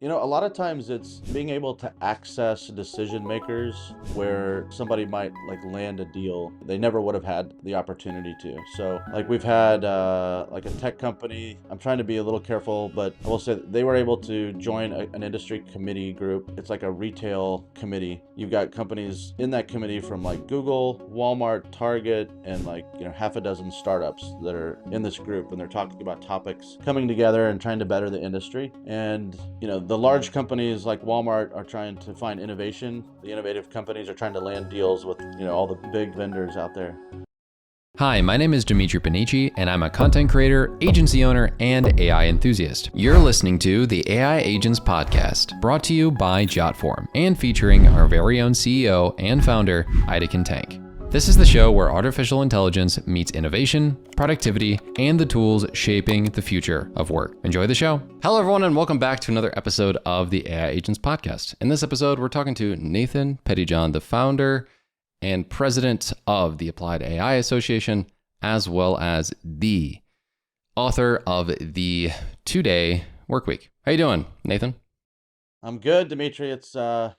A lot of times it's being able to access decision makers where somebody might like land a deal they never would have had the opportunity to. So like we've had like a tech company. I'm trying to be a little careful, but I will say that they were able to join an industry committee group. It's like a retail committee. You've got companies in that committee from like Google, Walmart, Target, and like half a dozen startups that are in this group, and they're talking about topics coming together and trying to better the industry. And the large companies like Walmart are trying to find innovation. The innovative companies are trying to land deals with all the big vendors out there. Hi, my name is Demetri Panici, and I'm a content creator, agency owner, and AI enthusiast. You're listening to the AI Agents Podcast, brought to you by Jotform, and featuring our very own CEO and founder, Ida Tank. This is the show where artificial intelligence meets innovation, productivity, and the tools shaping the future of work. Enjoy the show. Hello, everyone, and welcome back to another episode of the AI Agents Podcast. In this episode, we're talking to Nathan Pettyjohn, the founder and president of the Applied AI Association, as well as the author of the 2-Day Workweek. How you doing, Nathan? I'm good, Demetri. It's a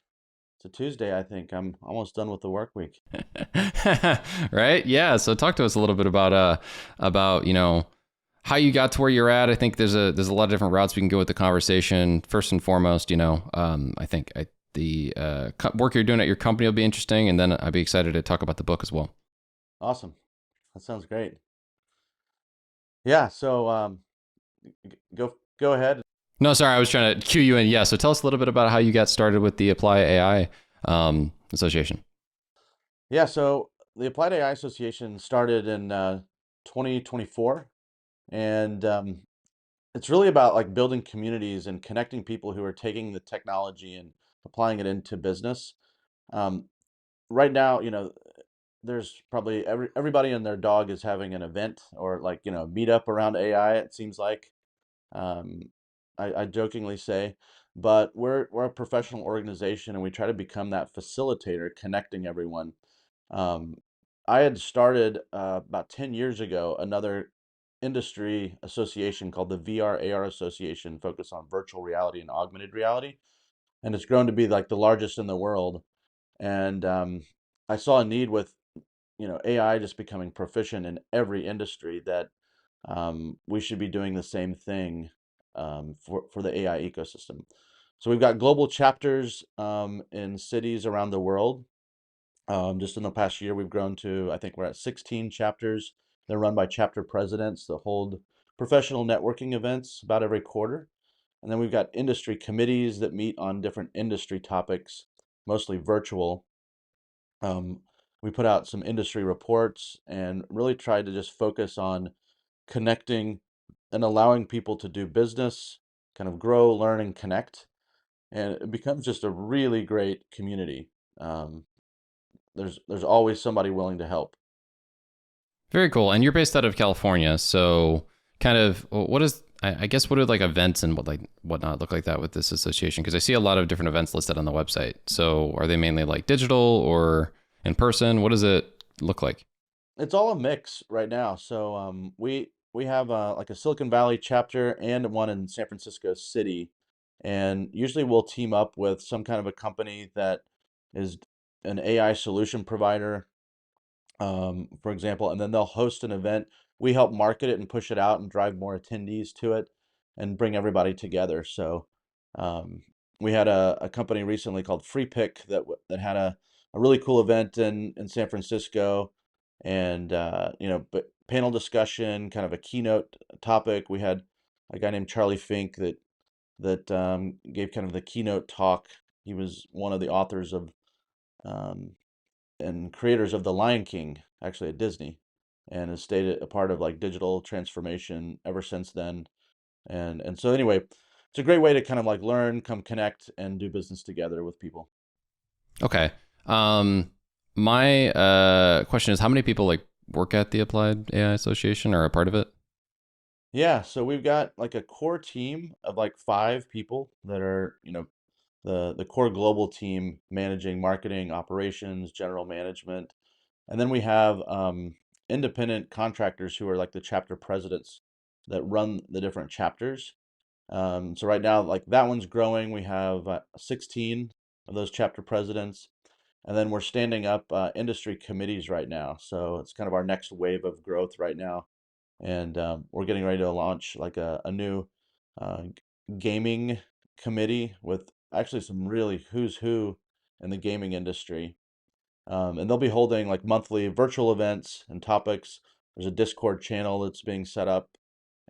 Tuesday, I think. I'm almost done with the work week. Right? Yeah. So talk to us a little bit about how you got to where you're at. I think there's a lot of different routes we can go with the conversation. First and foremost, I think the work you're doing at your company will be interesting, and then I'd be excited to talk about the book as well. Awesome. That sounds great. Yeah. So go ahead. No, sorry, I was trying to cue you in. Yeah. So tell us a little bit about how you got started with the Apply AI Association. Yeah. So the Applied AI Association started in 2024, and it's really about like building communities and connecting people who are taking the technology and applying it into business. Um, right now, there's probably everybody and their dog is having an event or like meetup around AI. It seems like um, I jokingly say, but we're a professional organization and we try to become that facilitator, connecting everyone. Um, I had started about 10 years ago another industry association called the VR AR Association, focused on virtual reality and augmented reality, and it's grown to be like the largest in the world. And I saw a need with AI just becoming proficient in every industry that we should be doing the same thing for the AI ecosystem. So we've got global chapters in cities around the world. Just in the past year, we've grown to, I think we're at 16 chapters. They're run by chapter presidents that hold professional networking events about every quarter. And then we've got industry committees that meet on different industry topics, mostly virtual. Um, we put out some industry reports and really tried to just focus on connecting and allowing people to do business, kind of grow, learn, and connect. And it becomes just a really great community. Um, there's always somebody willing to help. Very cool. And you're based out of California, so kind of I guess what do like events and whatnot look like that with this association? Because I see a lot of different events listed on the website. So are they mainly like digital or in person? What does it look like? It's all a mix right now. So we have like a Silicon Valley chapter and one in San Francisco City, and usually we'll team up with some kind of a company that is an AI solution provider, for example, and then they'll host an event. We help market it and push it out and drive more attendees to it and bring everybody together. So um, we had a company recently called Free Pick that had a really cool event in San Francisco, and but panel discussion, kind of a keynote topic. We had a guy named Charlie Fink that gave kind of the keynote talk. He was one of the authors of um, and creators of The Lion King, actually at Disney, and has stayed a part of like digital transformation ever since then. And so anyway, it's a great way to kind of like learn, come connect, and do business together with people. Okay. My question is, how many people like work at the Applied AI Association or are a part of it? Yeah, so we've got like a core team of like 5 people that are, the core global team managing marketing, operations, general management. And then we have independent contractors who are like the chapter presidents that run the different chapters. So right now, like that one's growing. We have 16 of those chapter presidents, and then we're standing up industry committees right now. So it's kind of our next wave of growth right now, and we're getting ready to launch like a new gaming committee with actually some really who's who in the gaming industry. And they'll be holding like monthly virtual events and topics. There's a Discord channel that's being set up.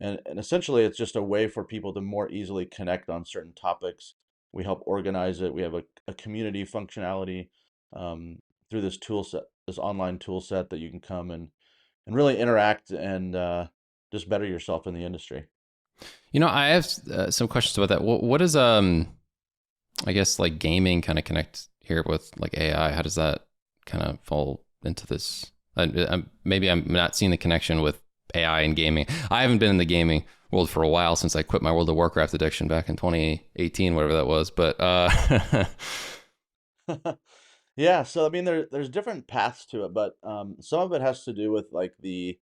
And essentially, it's just a way for people to more easily connect on certain topics. We help organize it. We have a community functionality through this tool set, this online tool set that you can come and really interact and just better yourself in the industry. I have some questions about that. What is I guess like gaming kind of connect here with like AI? How does that kind of fall into this? Maybe I'm not seeing the connection with AI and gaming. I haven't been in the gaming world for a while since I quit my World of Warcraft addiction back in 2018, whatever that was. But Yeah, so I mean there's different paths to it, but some of it has to do with like the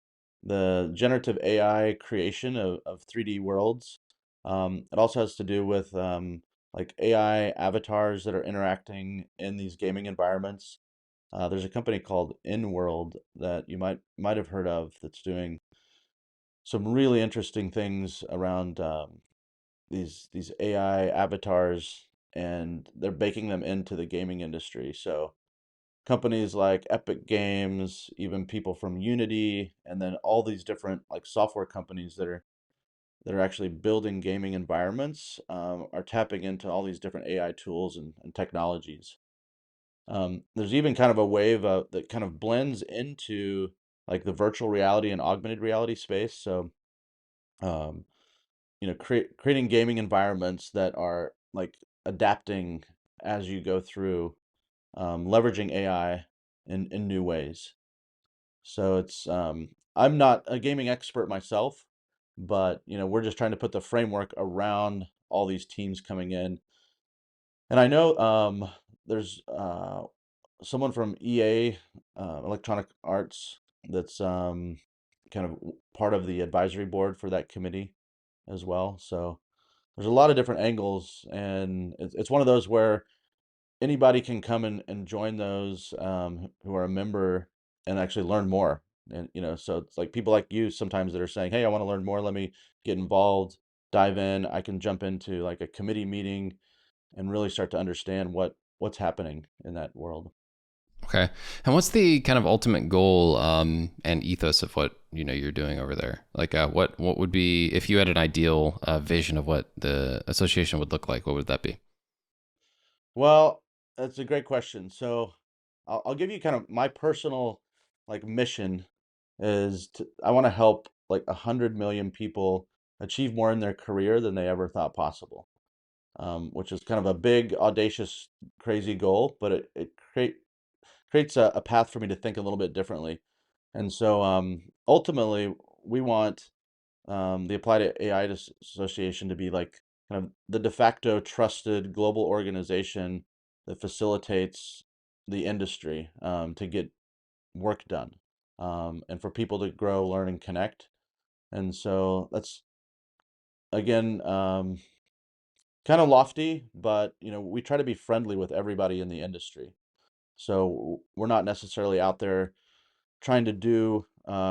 generative AI creation of 3D worlds. It also has to do with like AI avatars that are interacting in these gaming environments. There's a company called InWorld that you might have heard of that's doing some really interesting things around these AI avatars, and they're baking them into the gaming industry. So companies like Epic Games, even people from Unity, and then all these different like software companies that are actually building gaming environments are tapping into all these different AI tools and technologies. There's even kind of a wave that kind of blends into like the virtual reality and augmented reality space. So, um, creating gaming environments that are like adapting as you go through, leveraging AI in new ways. So I'm not a gaming expert myself, but we're just trying to put the framework around all these teams coming in. And I know there's someone from EA, Electronic Arts, that's kind of part of the advisory board for that committee as well. So there's a lot of different angles, and it's one of those where anybody can come and join those who are a member and actually learn more. And so it's like people like you sometimes that are saying, "Hey, I want to learn more. Let me get involved, dive in. I can jump into like a committee meeting and really start to understand what's happening in that world." okay, and what's the kind of ultimate goal and ethos of what you're doing over there? Like, what would be if you had an ideal vision of what the association would look like? What would that be? Well, that's a great question. So I'll give you kind of my personal like mission is I want to help like 100 million people achieve more in their career than they ever thought possible. Which is kind of a big, audacious, crazy goal, but it creates a path for me to think a little bit differently. And so ultimately, we want the Applied AI Association to be like kind of the de facto trusted global organization that facilitates the industry to get work done, and for people to grow, learn, and connect. And so that's again kind of lofty, but we try to be friendly with everybody in the industry. So we're not necessarily out there trying to do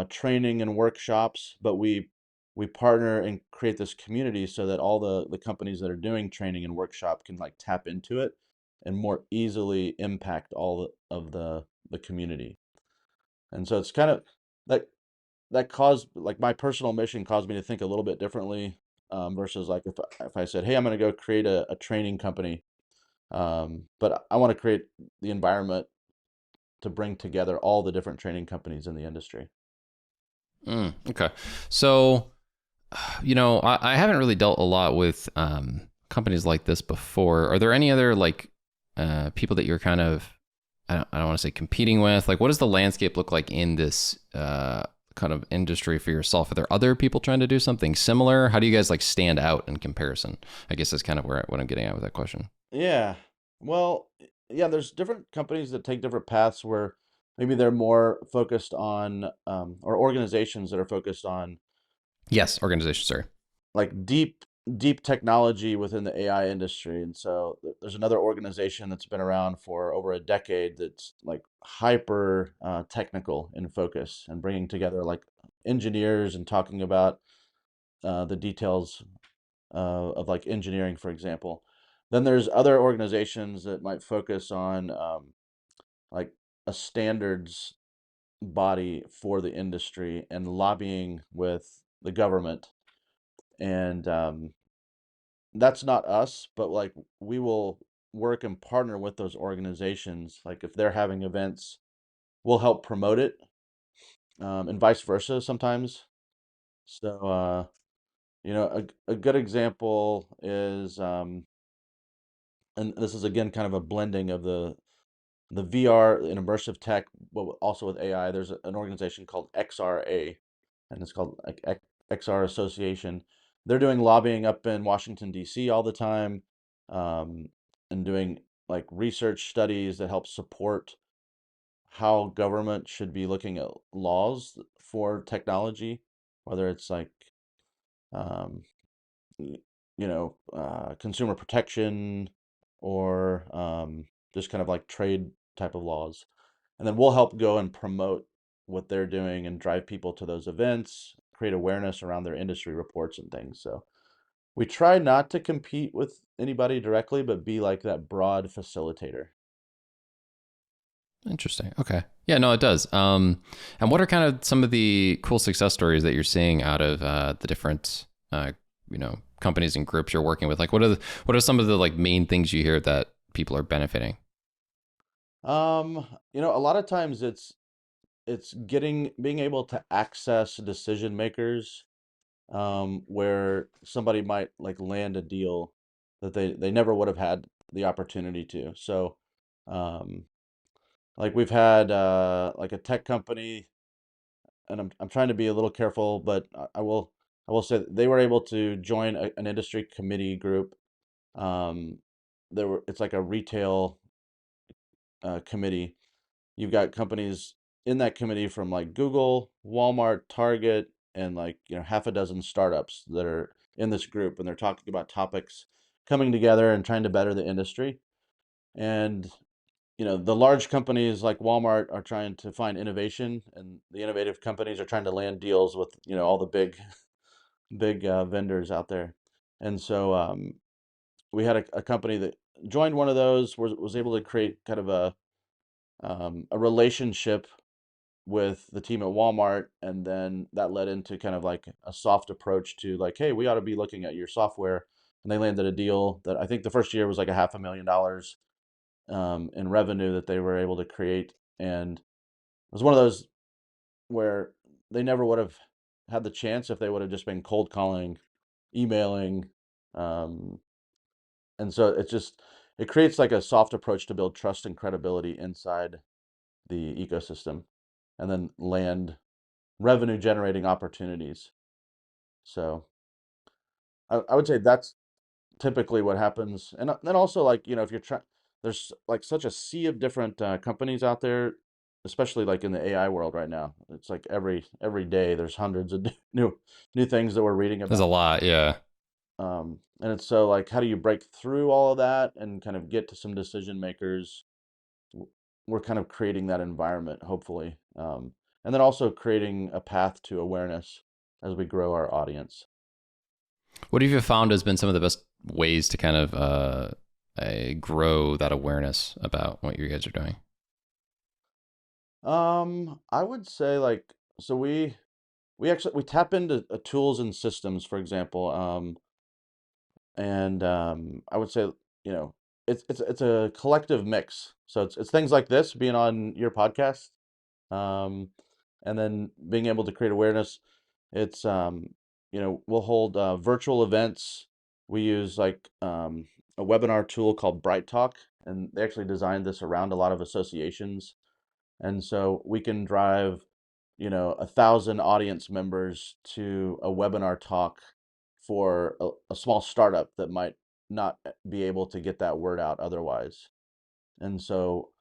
training and workshops, but we partner and create this community so that all the companies that are doing training and workshop can like tap into it and more easily impact all of the community. And so it's kind of that that caused like my personal mission caused me to think a little bit differently, versus like if I said, hey, I'm going to go create a training company, but I want to create the environment to bring together all the different training companies in the industry. Okay, so I haven't really dealt a lot with companies like this before. Are there any other like people that you're kind of I don't want to say competing with? Like, what does the landscape look like in this kind of industry for yourself? Are there other people trying to do something similar? How do you guys like stand out in comparison? I guess that's kind of what I'm getting at with that question. Yeah. Well, yeah, there's different companies that take different paths where maybe they're more focused on, or organizations that are focused on Yes, organization, sorry. like deep deep technology within the AI industry. And so there's another organization that's been around for over a decade that's like hyper technical in focus and bringing together like engineers and talking about the details of like engineering, for example. Then there's other organizations that might focus on like a standards body for the industry and lobbying with the government. And that's not us, but like we will work and partner with those organizations. Like if they're having events, we'll help promote it, and vice versa sometimes. So, a good example is, and this is again kind of a blending of the VR and immersive tech, but also with AI. There's an organization called XRA, and it's called like XR Association. They're doing lobbying up in Washington, D.C. all the time, um, and doing like research studies that help support how government should be looking at laws for technology, whether it's like um, y- consumer protection or just kind of like trade type of laws. And then we'll help go and promote what they're doing and drive people to those events, create awareness around their industry reports and things. So we try not to compete with anybody directly, but be like that broad facilitator. Interesting. Okay. Yeah, no, it does. And what are kind of some of the cool success stories that you're seeing out of the different, companies and groups you're working with? Like, what are some of the like main things you hear that people are benefiting? A lot of times it's being able to access decision makers, where somebody might like land a deal that they never would have had the opportunity to. So, um, like we've had like a tech company, and I'm trying to be a little careful, but I will say that they were able to join an industry committee group. Um, it's like a retail committee. You've got companies in that committee from like Google, Walmart, Target, and like, half a dozen startups that are in this group, and they're talking about topics, coming together and trying to better the industry. And, the large companies like Walmart are trying to find innovation, and the innovative companies are trying to land deals with, all the big vendors out there. And so we had a company that joined one of those, was able to create kind of a relationship with the team at Walmart, and then that led into kind of like a soft approach to like, hey, we ought to be looking at your software. And they landed a deal that I think the first year was like a $500,000 in revenue that they were able to create, and it was one of those where they never would have had the chance if they would have just been cold calling, emailing, um, and so it creates like a soft approach to build trust and credibility inside the ecosystem, and then land revenue generating opportunities. So I would say that's typically what happens. And then also like, if you're trying, there's like such a sea of different companies out there, especially like in the AI world right now. It's like every day there's hundreds of new things that we're reading There's a about. lot. Yeah. And it's so like, how do you break through all of that and kind of get to some decision makers? W- We're kind of creating that environment, hopefully. And then also creating a path to awareness as we grow our audience. What have you found has been some of the best ways to kind of grow that awareness about what you guys are doing? I would say like, so we tap into tools and systems, for example. And I would say, it's a collective mix. So it's things like this, being on your podcast, um, and then being able to create awareness. It's we'll hold virtual events. We use like a webinar tool called Bright Talk, and they actually designed this around a lot of associations. And so we can drive, 1,000 audience members to a webinar talk for a small startup that might not be able to get that word out otherwise. And so,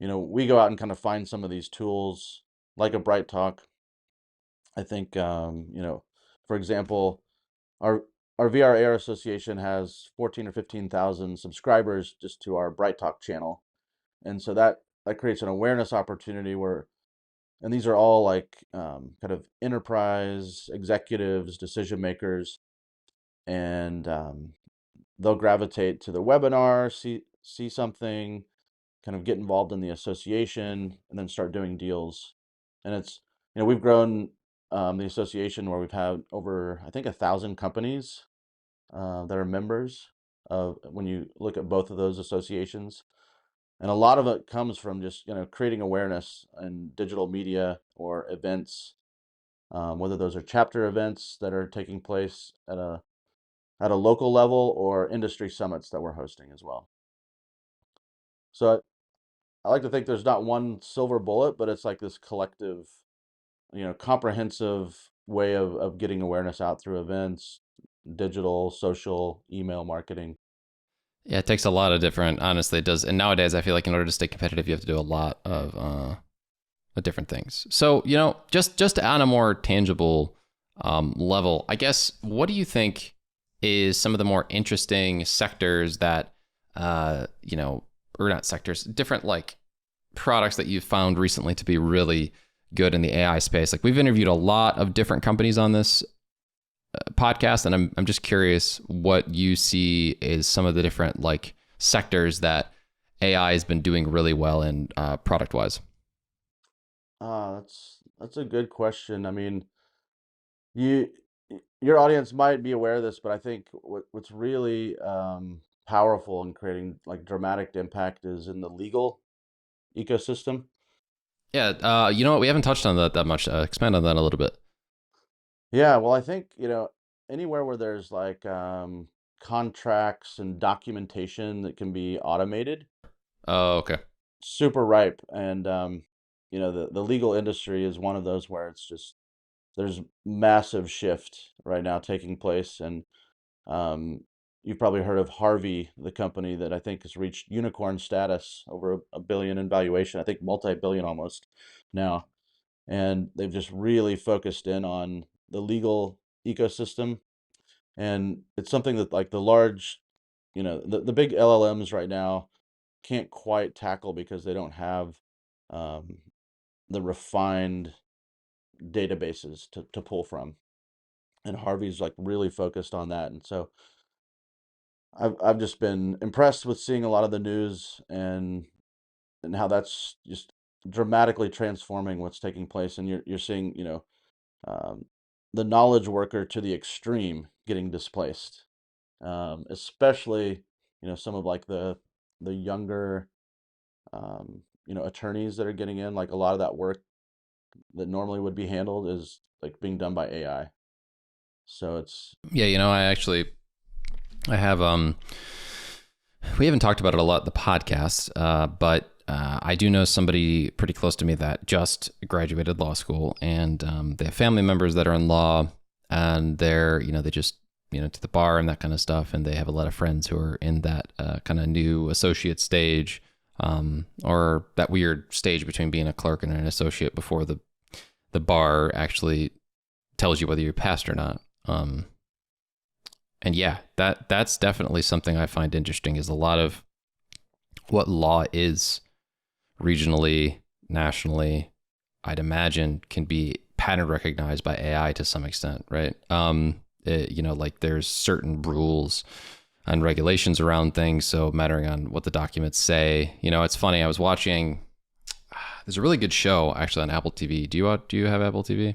we go out and kind of find some of these tools like a Bright Talk. I think, for example, our our VR association has 14 or 15,000 subscribers just to our Bright Talk channel. And so that creates an awareness opportunity where, and these are all like kind of enterprise executives, decision makers, and they'll gravitate to the webinar, see something, kind of get involved in the association, and then start doing deals. And it's, we've grown the association where we've had over, I think, 1,000 companies that are members of, when you look at both of those associations. And a lot of it comes from just, creating awareness in digital media or events, whether those are chapter events that are taking place at a local level or industry summits that we're hosting as well. So I like to think there's not one silver bullet, but it's like this collective, comprehensive way of getting awareness out through events, digital, social, email marketing. Yeah, it takes a lot of different, honestly, it does. And nowadays, I feel like in order to stay competitive, you have to do a lot of different things. So, just on a more tangible level, I guess, what do you think is some of the more interesting sectors that, or not sectors, different like products that you've found recently to be really good in the AI space? Like, we've interviewed a lot of different companies on this podcast, and I'm just curious what you see is some of the different like sectors that AI has been doing really well in product wise. That's a good question. I mean, you your audience might be aware of this, but I think what's really powerful in creating like dramatic impact is in the legal ecosystem. Yeah, you know what? We haven't touched on that much. Expand on that a little bit. Yeah, well, I think, anywhere where there's like contracts and documentation that can be automated, Oh, okay. super ripe. And the legal industry is one of those where it's just, there's massive shift right now taking place. And you've probably heard of Harvey, the company that I think has reached unicorn status, over a billion in valuation, I think multi-billion almost now. And they've just really focused in on the legal ecosystem. And it's something that like the large, the big LLMs right now can't quite tackle because they don't have um, the refined databases to pull from. And Harvey's like really focused on that. And so I've just been impressed with seeing a lot of the news and how that's just dramatically transforming what's taking place. And you're seeing, um, the knowledge worker to the extreme getting displaced, especially, some of like the younger, attorneys that are getting in. Like a lot of that work that normally would be handled is like being done by AI. So it's Yeah, I have we haven't talked about it a lot in the podcast, but I do know somebody pretty close to me that just graduated law school, and they have family members that are in law, and they're, they just, to the bar and that kind of stuff. And they have a lot of friends who are in that kind of new associate stage, or that weird stage between being a clerk and an associate before the bar actually tells you whether you passed or not. And yeah, that's definitely something I find interesting, is a lot of what law is regionally, nationally, I'd imagine can be pattern recognized by AI to some extent, right? Like there's certain rules and regulations around things, so mattering on what the documents say. It's funny, I was watching, there's a really good show actually on Apple TV. Do you have Apple TV?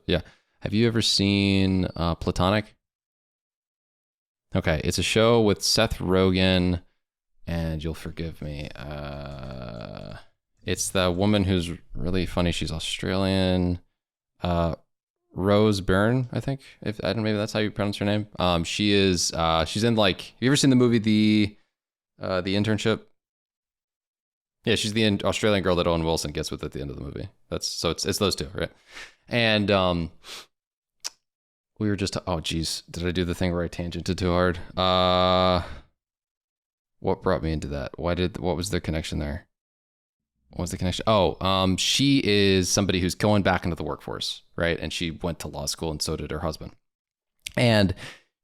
Yeah. Have you ever seen Platonic? Okay, it's a show with Seth Rogen, and you'll forgive me. It's the woman who's really funny. She's Australian. Rose Byrne, I think. If I don't know, maybe that's how you pronounce her name. She is. She's in like. Have you ever seen the movie The Internship? Yeah, she's the Australian girl that Owen Wilson gets with at the end of the movie. It's those two, right? And we were just, oh geez, did I do the thing where I tangented too hard? What brought me into that? What was the connection there? What was the connection? Oh, she is somebody who's going back into the workforce, right? And she went to law school, and so did her husband. And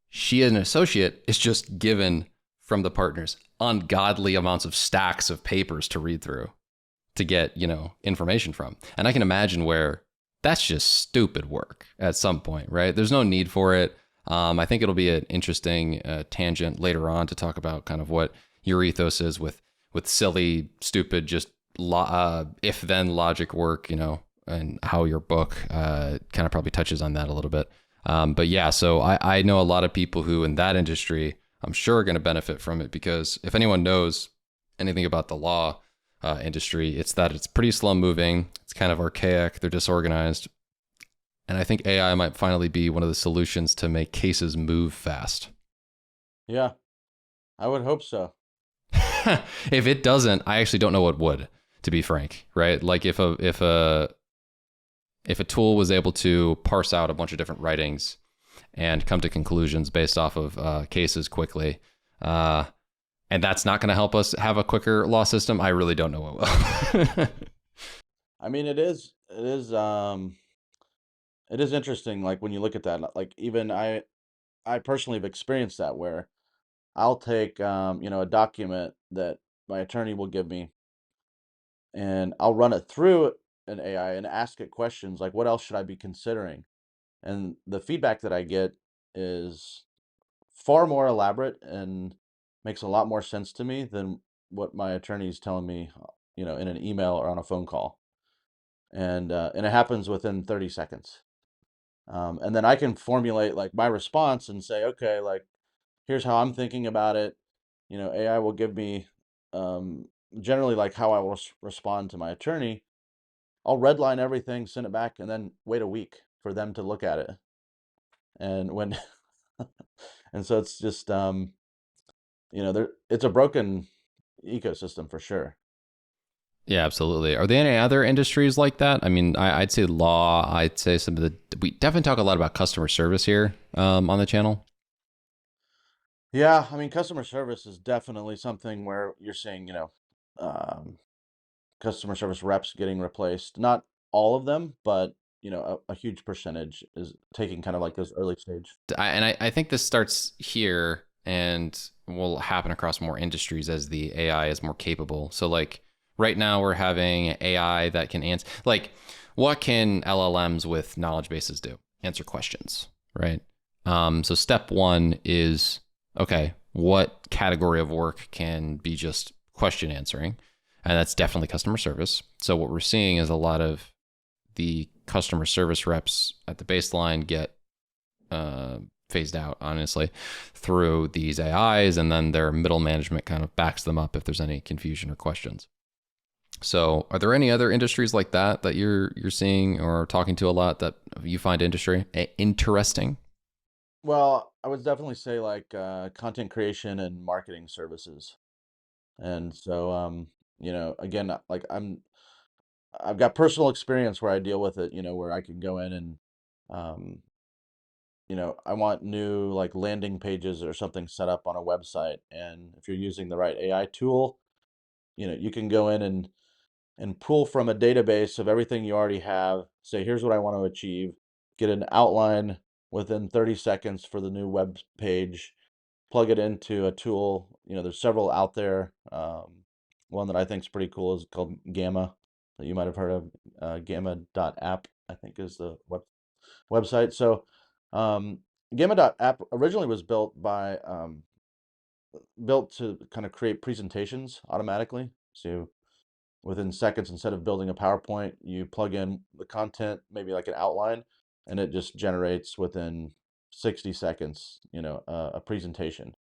she, as an associate, is just given from the partners ungodly amounts of stacks of papers to read through to get, information from. And I can imagine where that's just stupid work at some point, right? There's no need for it. I think it'll be an interesting tangent later on to talk about kind of what your ethos is with silly, stupid, just if-then logic work, and how your book kind of probably touches on that a little bit. But yeah, so I know a lot of people who in that industry, I'm sure are going to benefit from it, because if anyone knows anything about the law industry, it's that it's pretty slow moving. It's kind of archaic. They're disorganized. And I think AI might finally be one of the solutions to make cases move fast. Yeah, I would hope so. If it doesn't, I actually don't know what would, to be frank, right? Like if a tool was able to parse out a bunch of different writings and come to conclusions based off of cases quickly, and that's not going to help us have a quicker law system, I really don't know what will. I mean, it is interesting, like when you look at that, like even I personally have experienced that where I'll take a document that my attorney will give me, and I'll run it through an AI and ask it questions like, what else should I be considering? And the feedback that I get is far more elaborate and makes a lot more sense to me than what my attorney is telling me, in an email or on a phone call. And it happens within 30 seconds. And then I can formulate like my response and say, okay, like here's how I'm thinking about it. AI will give me generally like how I will respond to my attorney. I'll redline everything, send it back, and then wait a week for them to look at it. And when and so it's just it's a broken ecosystem for sure. Yeah, absolutely. Are there any other industries like that? I mean, I'd say law. I'd say we definitely talk a lot about customer service here on the channel. Yeah, I mean, customer service is definitely something where you're seeing, um, customer service reps getting replaced. Not all of them, but a huge percentage is taking kind of like this early stage. I think this starts here and will happen across more industries as the AI is more capable. So like right now we're having AI that can answer, like what can LLMs with knowledge bases do? Answer questions, right? So step one is, okay, what category of work can be just question answering? And that's definitely customer service. So what we're seeing is a lot of the customer service reps at the baseline get phased out, honestly, through these AIs, and then their middle management kind of backs them up if there's any confusion or questions. So are there any other industries like that that you're seeing or talking to a lot that you find interesting? Well, I would definitely say like content creation and marketing services. And so, again, like I've got personal experience where I deal with it, where I can go in and, um, I want new like landing pages or something set up on a website. And if you're using the right AI tool, you can go in and pull from a database of everything you already have, say, here's what I want to achieve, get an outline within 30 seconds for the new web page, plug it into a tool. There's several out there. One that I think is pretty cool is called Gamma, that you might have heard of. Gamma.app, I think, is the website. So, Gamma.app originally was built to kind of create presentations automatically. So within seconds, instead of building a PowerPoint, you plug in the content, maybe like an outline, and it just generates within 60 seconds, a presentation,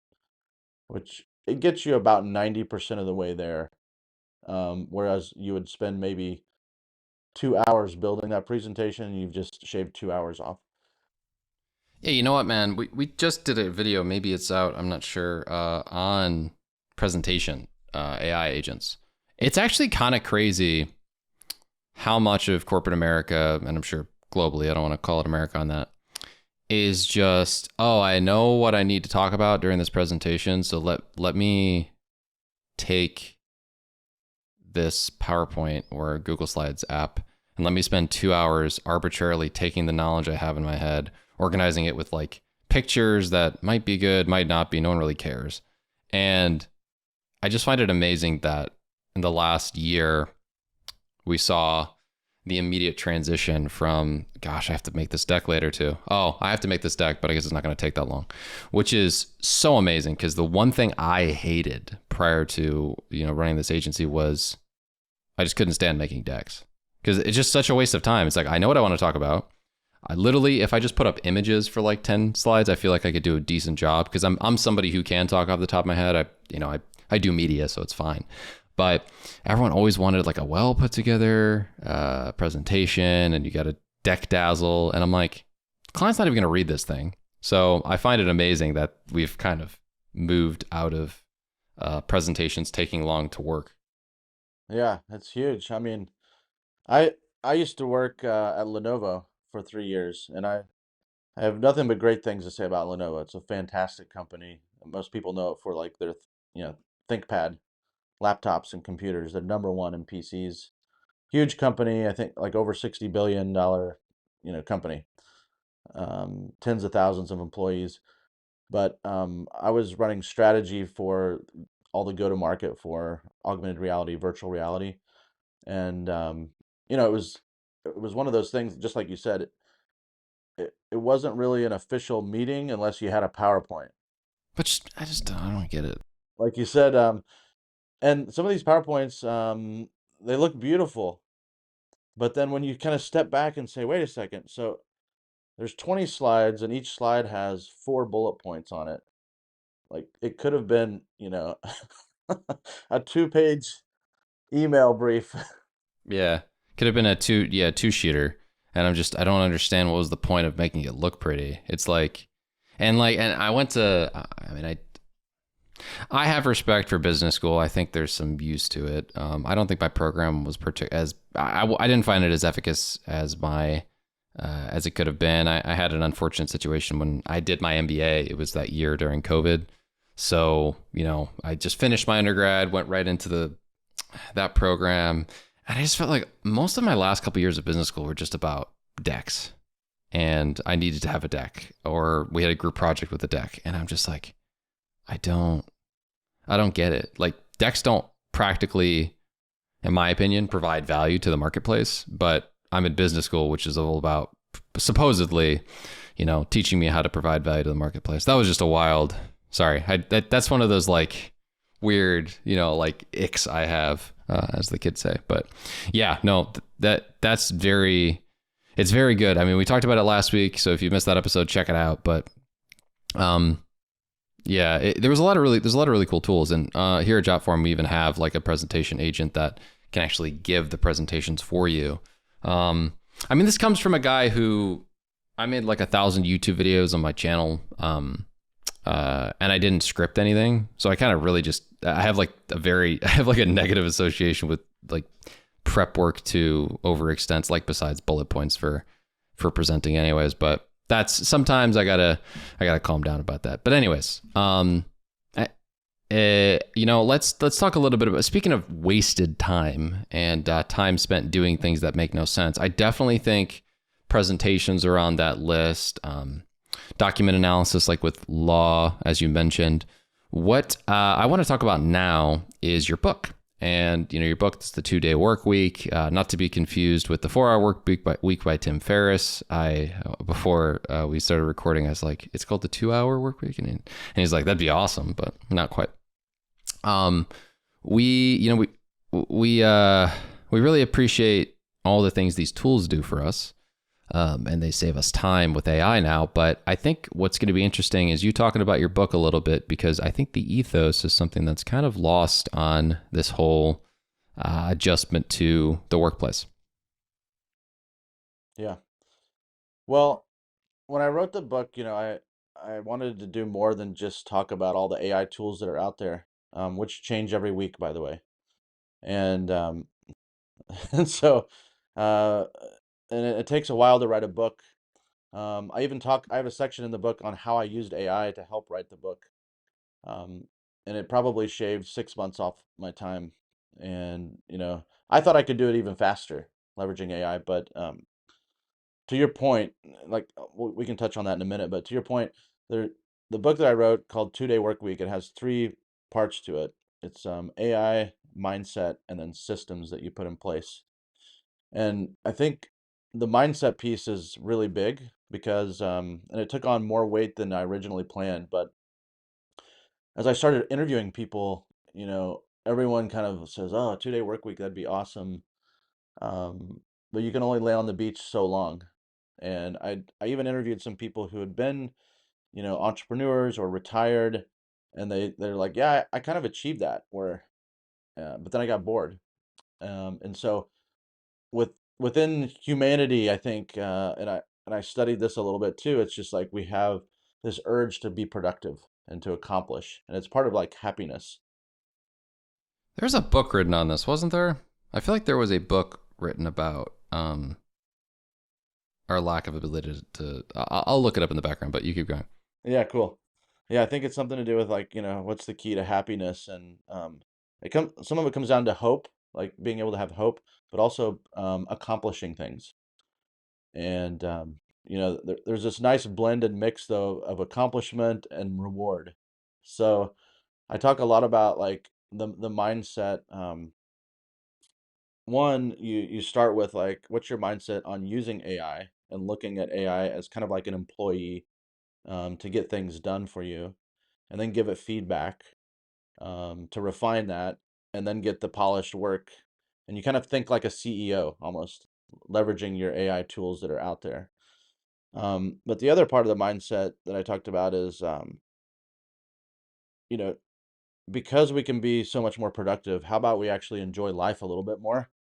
which it gets you about 90% of the way there. Whereas you would spend maybe 2 hours building that presentation, and you've just shaved 2 hours off. Yeah, you know what, man? We just did a video, maybe it's out, I'm not sure, on presentation AI agents. It's actually kind of crazy how much of corporate America, and I'm sure globally, I don't want to call it America on that, is just, oh, I know what I need to talk about during this presentation, so let me take this PowerPoint or Google Slides app and let me spend 2 hours arbitrarily taking the knowledge I have in my head, organizing it with like pictures that might be good, might not be. No one really cares. And I just find it amazing that in the last year, we saw the immediate transition from, gosh, I have to make this deck later too. Oh, I have to make this deck, but I guess it's not going to take that long, which is so amazing. Because the one thing I hated prior to, running this agency was I just couldn't stand making decks because it's just such a waste of time. It's like, I know what I want to talk about. I literally, if I just put up images for like 10 slides, I feel like I could do a decent job because I'm somebody who can talk off the top of my head. I do media, so it's fine. But everyone always wanted like a well put together presentation, and you got to deck dazzle. And I'm like, the client's not even going to read this thing. So I find it amazing that we've kind of moved out of presentations taking long to work. Yeah, that's huge. I mean, I I used to work at Lenovo for 3 years, and I have nothing but great things to say about Lenovo. It's a fantastic company. Most people know it for like their, ThinkPad laptops and computers. They're number one in PCs. Huge company. I think like over $60 billion, company. Tens of thousands of employees. But I was running strategy for all the go-to-market for augmented reality, virtual reality, and it was one of those things. Just like you said, it wasn't really an official meeting unless you had a PowerPoint. But I don't get it. Like you said, and some of these PowerPoints, they look beautiful, but then when you kind of step back and say, wait a second, so there's 20 slides and each slide has four bullet points on it. Like it could have been, a two-page email brief. Yeah. Could have been a two sheeter. And I don't understand what was the point of making it look pretty. It's like, and I went to, I mean, I have respect for business school. I think there's some use to it. I don't think my program was I didn't find it as efficacious as as it could have been. I had an unfortunate situation when I did my MBA. It was that year during COVID. So, I just finished my undergrad, went right into that program. And I just felt like most of my last couple of years of business school were just about decks. And I needed to have a deck, or we had a group project with a deck. And I'm just like, I don't get it. Like decks don't practically, in my opinion, provide value to the marketplace, but I'm in business school, which is all about supposedly, teaching me how to provide value to the marketplace. That was just a wild, sorry. That's one of those like weird, like icks I have, as the kids say. But yeah, no, that's it's very good. I mean, we talked about it last week, so if you missed that episode, check it out. But yeah, there's a lot of really cool tools, and here at Jotform we even have like a presentation agent that can actually give the presentations for you. I mean, this comes from a guy who I made like 1,000 YouTube videos on my channel, and I didn't script anything, so I kind of really I have like a negative association with like prep work to overextents, like besides bullet points for presenting, anyways. But that's sometimes I gotta calm down about that. But anyways, let's talk a little bit about, speaking of wasted time and time spent doing things that make no sense. I definitely think presentations are on that list. Document analysis, like with law, as you mentioned. What I want to talk about now is your book. And your book is the 2-Day Work Week, not to be confused with the 4-Hour Work Week by Tim Ferriss. Before we started recording, I was like, it's called the 2-Hour Work Week, and he's like, that'd be awesome, but not quite. We really appreciate all the things these tools do for us. And they save us time with AI now. But I think what's going to be interesting is you talking about your book a little bit, because I think the ethos is something that's kind of lost on this whole adjustment to the workplace. Yeah. Well, when I wrote the book, I wanted to do more than just talk about all the AI tools that are out there, which change every week, by the way. And and so uh, and it takes a while to write a book. I have a section in the book on how I used AI to help write the book. Um, and it probably shaved 6 months off my time. And, I thought I could do it even faster leveraging AI, but to your point, like we can touch on that in a minute, but to your point, there, the book that I wrote called 2 Day Work Week, it has three parts to it. It's AI, mindset, and then systems that you put in place. And I think the mindset piece is really big because, and it took on more weight than I originally planned. But as I started interviewing people, everyone kind of says, "Oh, 2 Day Work Week, that'd be awesome." Um, but you can only lay on the beach so long. And I even interviewed some people who had been, entrepreneurs or retired, and they're like, "Yeah, I kind of achieved that," but then I got bored. And so within humanity, I think, and I studied this a little bit too. It's just like we have this urge to be productive and to accomplish, and it's part of like happiness. There's a book written on this, wasn't there? I feel like there was a book written about our lack of ability to. I'll look it up in the background, but you keep going. Yeah, cool. Yeah, I think it's something to do with like, what's the key to happiness, and some of it comes down to hope, like being able to have hope, but also accomplishing things. And there's this nice blended mix though of accomplishment and reward. So I talk a lot about like the mindset. One, you start with like, what's your mindset on using AI and looking at AI as kind of like an employee, to get things done for you, and then give it feedback, to refine that, and then get the polished work. And you kind of think like a CEO almost, leveraging your AI tools that are out there. But the other part of the mindset that I talked about is, you know, because we can be so much more productive, how about we actually enjoy life a little bit more,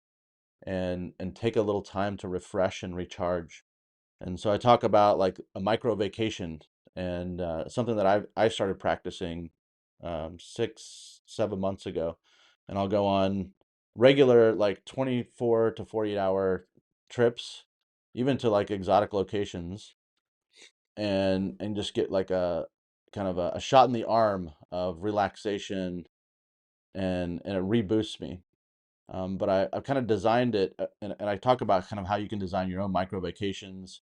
and take a little time to refresh and recharge. And so I talk about like a micro vacation, and something that I started practicing 6, 7 months ago, and I'll go on regular like 24 to 48 hour trips, even to like exotic locations, and just get like a kind of a shot in the arm of relaxation, and it reboosts me. But I've kind of designed it, and I talk about kind of how you can design your own micro vacations,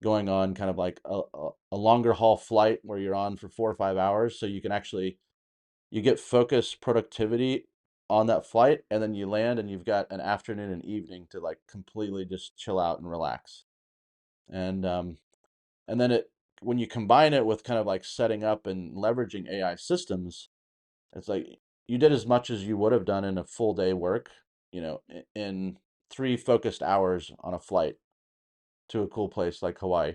going on kind of like a longer haul flight where you're on for 4 or 5 hours, so you can actually you get focused productivity on that flight, and then you land and you've got an afternoon and evening to like completely just chill out and relax. And um and then it when you combine it with kind of like setting up and leveraging AI systems, it's like you did as much as you would have done in a full day work, in 3 focused hours on a flight to a cool place like Hawaii.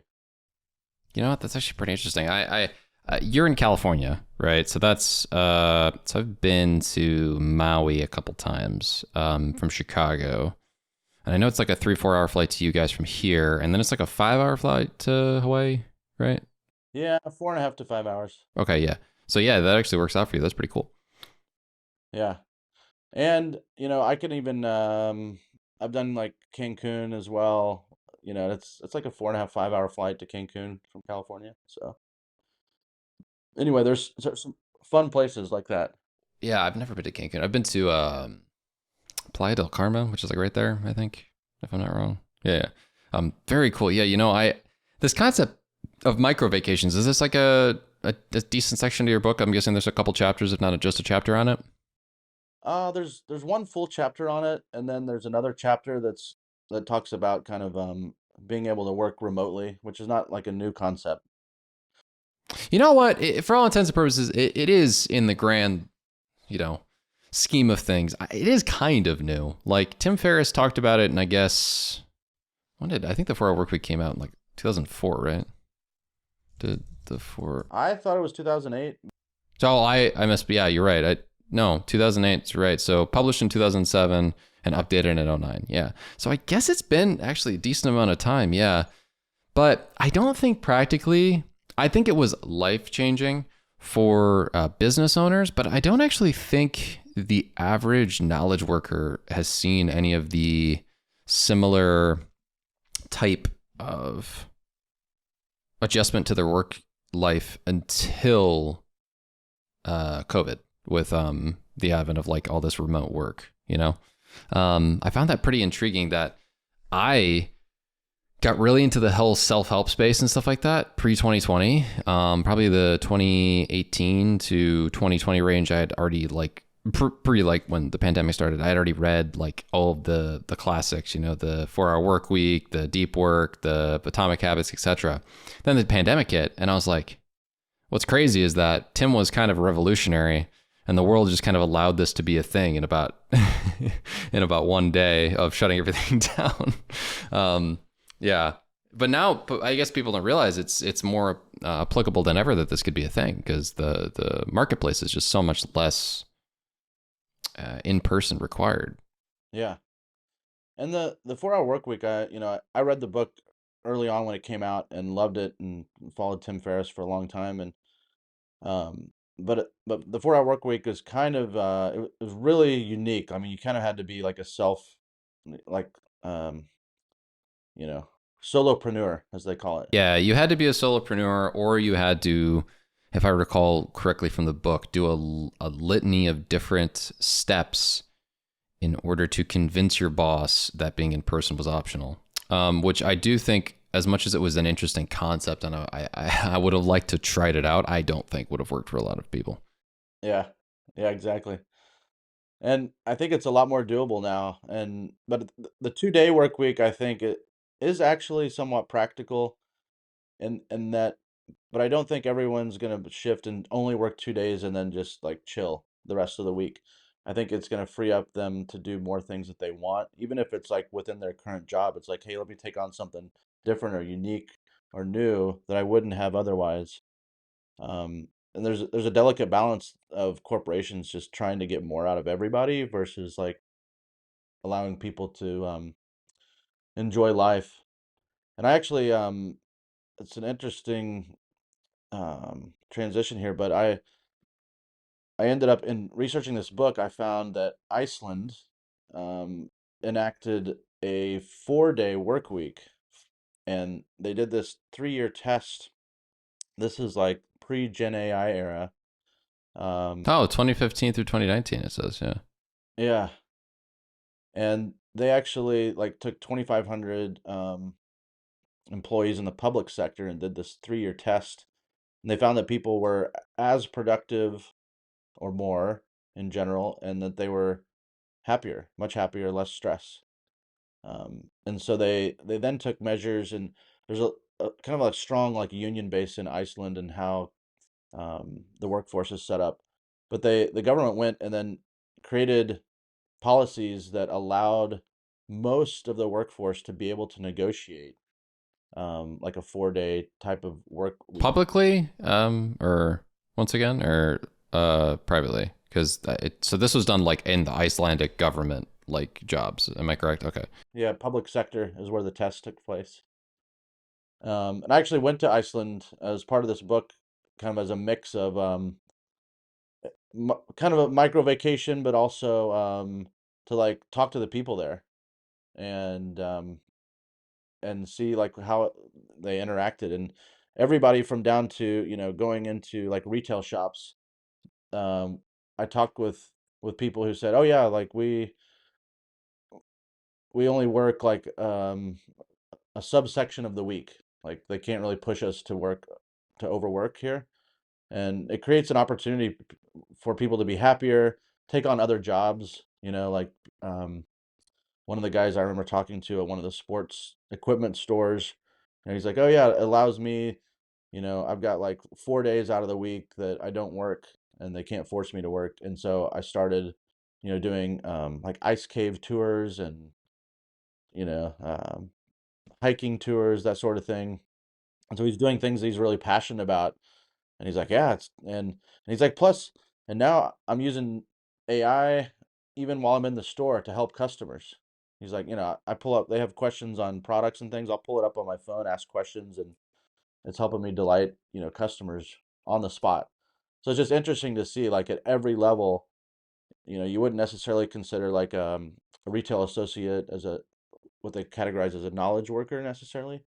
You know what? That's actually pretty interesting. You're in California, right? So so I've been to Maui a couple times from Chicago, and I know it's like a 3-4 hour flight to you guys from here, and then it's like a 5 hour flight to Hawaii, right? Yeah, 4.5 to 5 hours. Okay, yeah. So yeah, that actually works out for you. That's pretty cool. Yeah. And, I can even I've done like Cancun as well. It's like a 4.5, 5 hour flight to Cancun from California. So anyway, there's some fun places like that. Yeah, I've never been to Cancun. I've been to Playa del Carmen, which is like right there, I think, if I'm not wrong. Yeah, yeah. Very cool. Yeah, I this concept of micro vacations, is this like a decent section of your book? I'm guessing there's a couple chapters, if not just a chapter on it. There's one full chapter on it, and then there's another chapter that talks about kind of being able to work remotely, which is not like a new concept. You know what? For all intents and purposes, it is in the grand, you know, scheme of things. It is kind of new. Like Tim Ferriss talked about it, and I guess I think the 4 Hour Workweek came out in like 2004, right? Did the four? I thought it was 2008. So I must be. Yeah, you're right. No, 2008 is right. So published in 2007 and updated in '09. Yeah. So I guess it's been actually a decent amount of time. Yeah. But I don't think practically, I think it was life changing for business owners, but I don't actually think the average knowledge worker has seen any of the similar type of adjustment to their work life until COVID, with the advent of like all this remote work. I found that pretty intriguing, that I got really into the whole self-help space and stuff like that pre 2020. Probably the 2018 to 2020 range. I had already like pre like when the pandemic started. I had already read like all of the classics. You know, the 4 Hour Work Week, the Deep Work, the Atomic Habits, etc. Then the pandemic hit, and I was like, what's crazy is that Tim was kind of revolutionary, and the world just kind of allowed this to be a thing in about in about one day of shutting everything down. Yeah, but I guess people don't realize it's more applicable than ever that this could be a thing, because the marketplace is just so much less in person required. Yeah. And the 4 Hour Work Week, I read the book early on when it came out and loved it and followed Tim Ferriss for a long time. And but the 4 Hour Work Week is kind of it was really unique. I mean, you kind of had to be like a like um you know solopreneur, as they call it. Yeah, you had to be a solopreneur, or you had to, if I recall correctly from the book, do a litany of different steps in order to convince your boss that being in person was optional. Which I do think, as much as it was an interesting concept and I would have liked to tried it out, I don't think would have worked for a lot of people. Yeah, yeah, exactly. And I think it's a lot more doable now. And but the 2 day work week, I think it is actually somewhat practical, and that, but I don't think everyone's gonna shift and only work 2 days and then just like chill the rest of the week. I think it's gonna free up them to do more things that they want, even if it's like within their current job. It's like, hey, let me take on something different or unique or new that I wouldn't have otherwise. And there's a delicate balance of corporations just trying to get more out of everybody versus like allowing people to enjoy life. And I actually it's an interesting transition here, but I ended up in researching this book. I found that Iceland um, enacted a 4 day work week, and they did this 3 year test. This is like pre Gen AI era. Um, Oh, 2015 through 2019, it says, yeah. yeah, and they actually like took 2,500 employees in the public sector and did this 3 year test, and they found that people were as productive or more in general, and that they were happier, much happier, less stress. And so they then took measures, and there's a kind of a strong like union base in Iceland and how the workforce is set up. But the government went and then created policies that allowed most of the workforce to be able to negotiate like a 4 day type of work week. Publicly, or once again, or privately? Because so this was done like in the Icelandic government, like jobs. Am I correct? Okay. Yeah, public sector is where the test took place. And I actually went to Iceland as part of this book, kind of as a mix of kind of a micro vacation, but also to like talk to the people there and see like how they interacted, and everybody from down to going into like retail shops. Um, I talked with people who said, "Oh yeah, like we only work like a subsection of the week. Like they can't really push us to work to overwork here." And it creates an opportunity for people to be happier, take on other jobs. Like um, one of the guys I remember talking to at one of the sports equipment stores, and he's like, "Oh yeah, it allows me, I've got like 4 days out of the week that I don't work, and they can't force me to work." And so I started, doing like ice cave tours and you know um, hiking tours, that sort of thing. And so he's doing things he's really passionate about. And he's like, yeah, and he's like, plus, and now I'm using AI even while I'm in the store to help customers. He's like, I pull up, they have questions on products and things. I'll pull it up on my phone, ask questions, and it's helping me delight, customers on the spot. So it's just interesting to see, like, at every level, you wouldn't necessarily consider like a retail associate as what they categorize as a knowledge worker necessarily,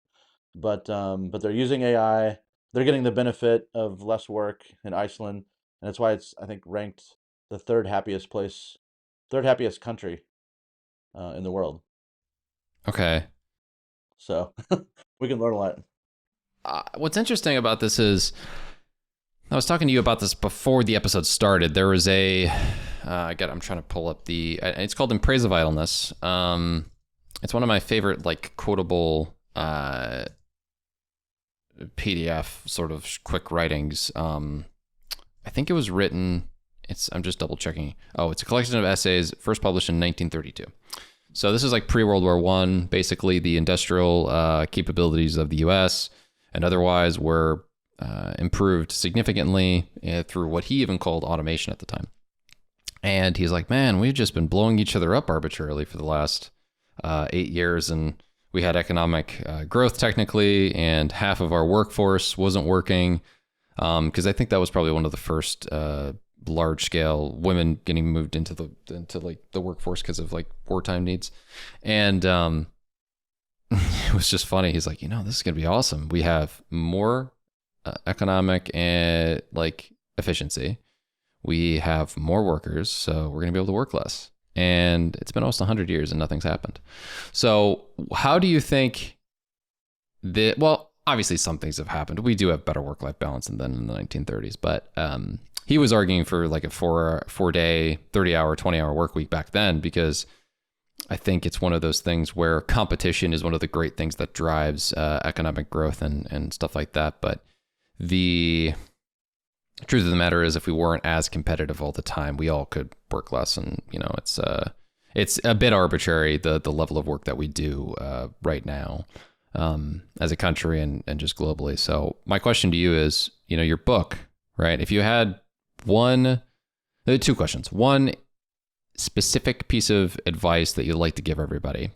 but they're using AI. They're getting the benefit of less work in Iceland, and that's why it's, I think, ranked the third happiest country in the world. Okay. So we can learn a lot. What's interesting about this is I was talking to you about this before the episode started. There was I'm trying to pull up it's called In Praise of Idleness. It's one of my favorite like quotable PDF sort of quick writings. I think it was written. I'm just double checking. Oh, it's a collection of essays first published in 1932. So this is like pre-World War I. Basically, the industrial capabilities of the U.S. and otherwise were improved significantly through what he even called automation at the time. And he's like, man, we've just been blowing each other up arbitrarily for the last 8 years, and we had economic growth technically, and half of our workforce wasn't working. Because I think that was probably one of the first large scale women getting moved into like the workforce because of like wartime needs. And it was just funny. He's like, this is gonna be awesome. We have more economic and like efficiency. We have more workers, so we're gonna be able to work less. And it's been almost 100 years and nothing's happened. So how do you think that? Well, obviously some things have happened. We do have better work-life balance than in the 1930s, but he was arguing for like a 4-day, 30-hour, 20-hour work week back then, because I think it's one of those things where competition is one of the great things that drives economic growth and stuff like that. But the truth of the matter is, if we weren't as competitive all the time, we all could work less. And, it's a bit arbitrary, the level of work that we do right now. As a country and just globally. So my question to you is, your book, right? If you had two questions. One specific piece of advice that you'd like to give everybody,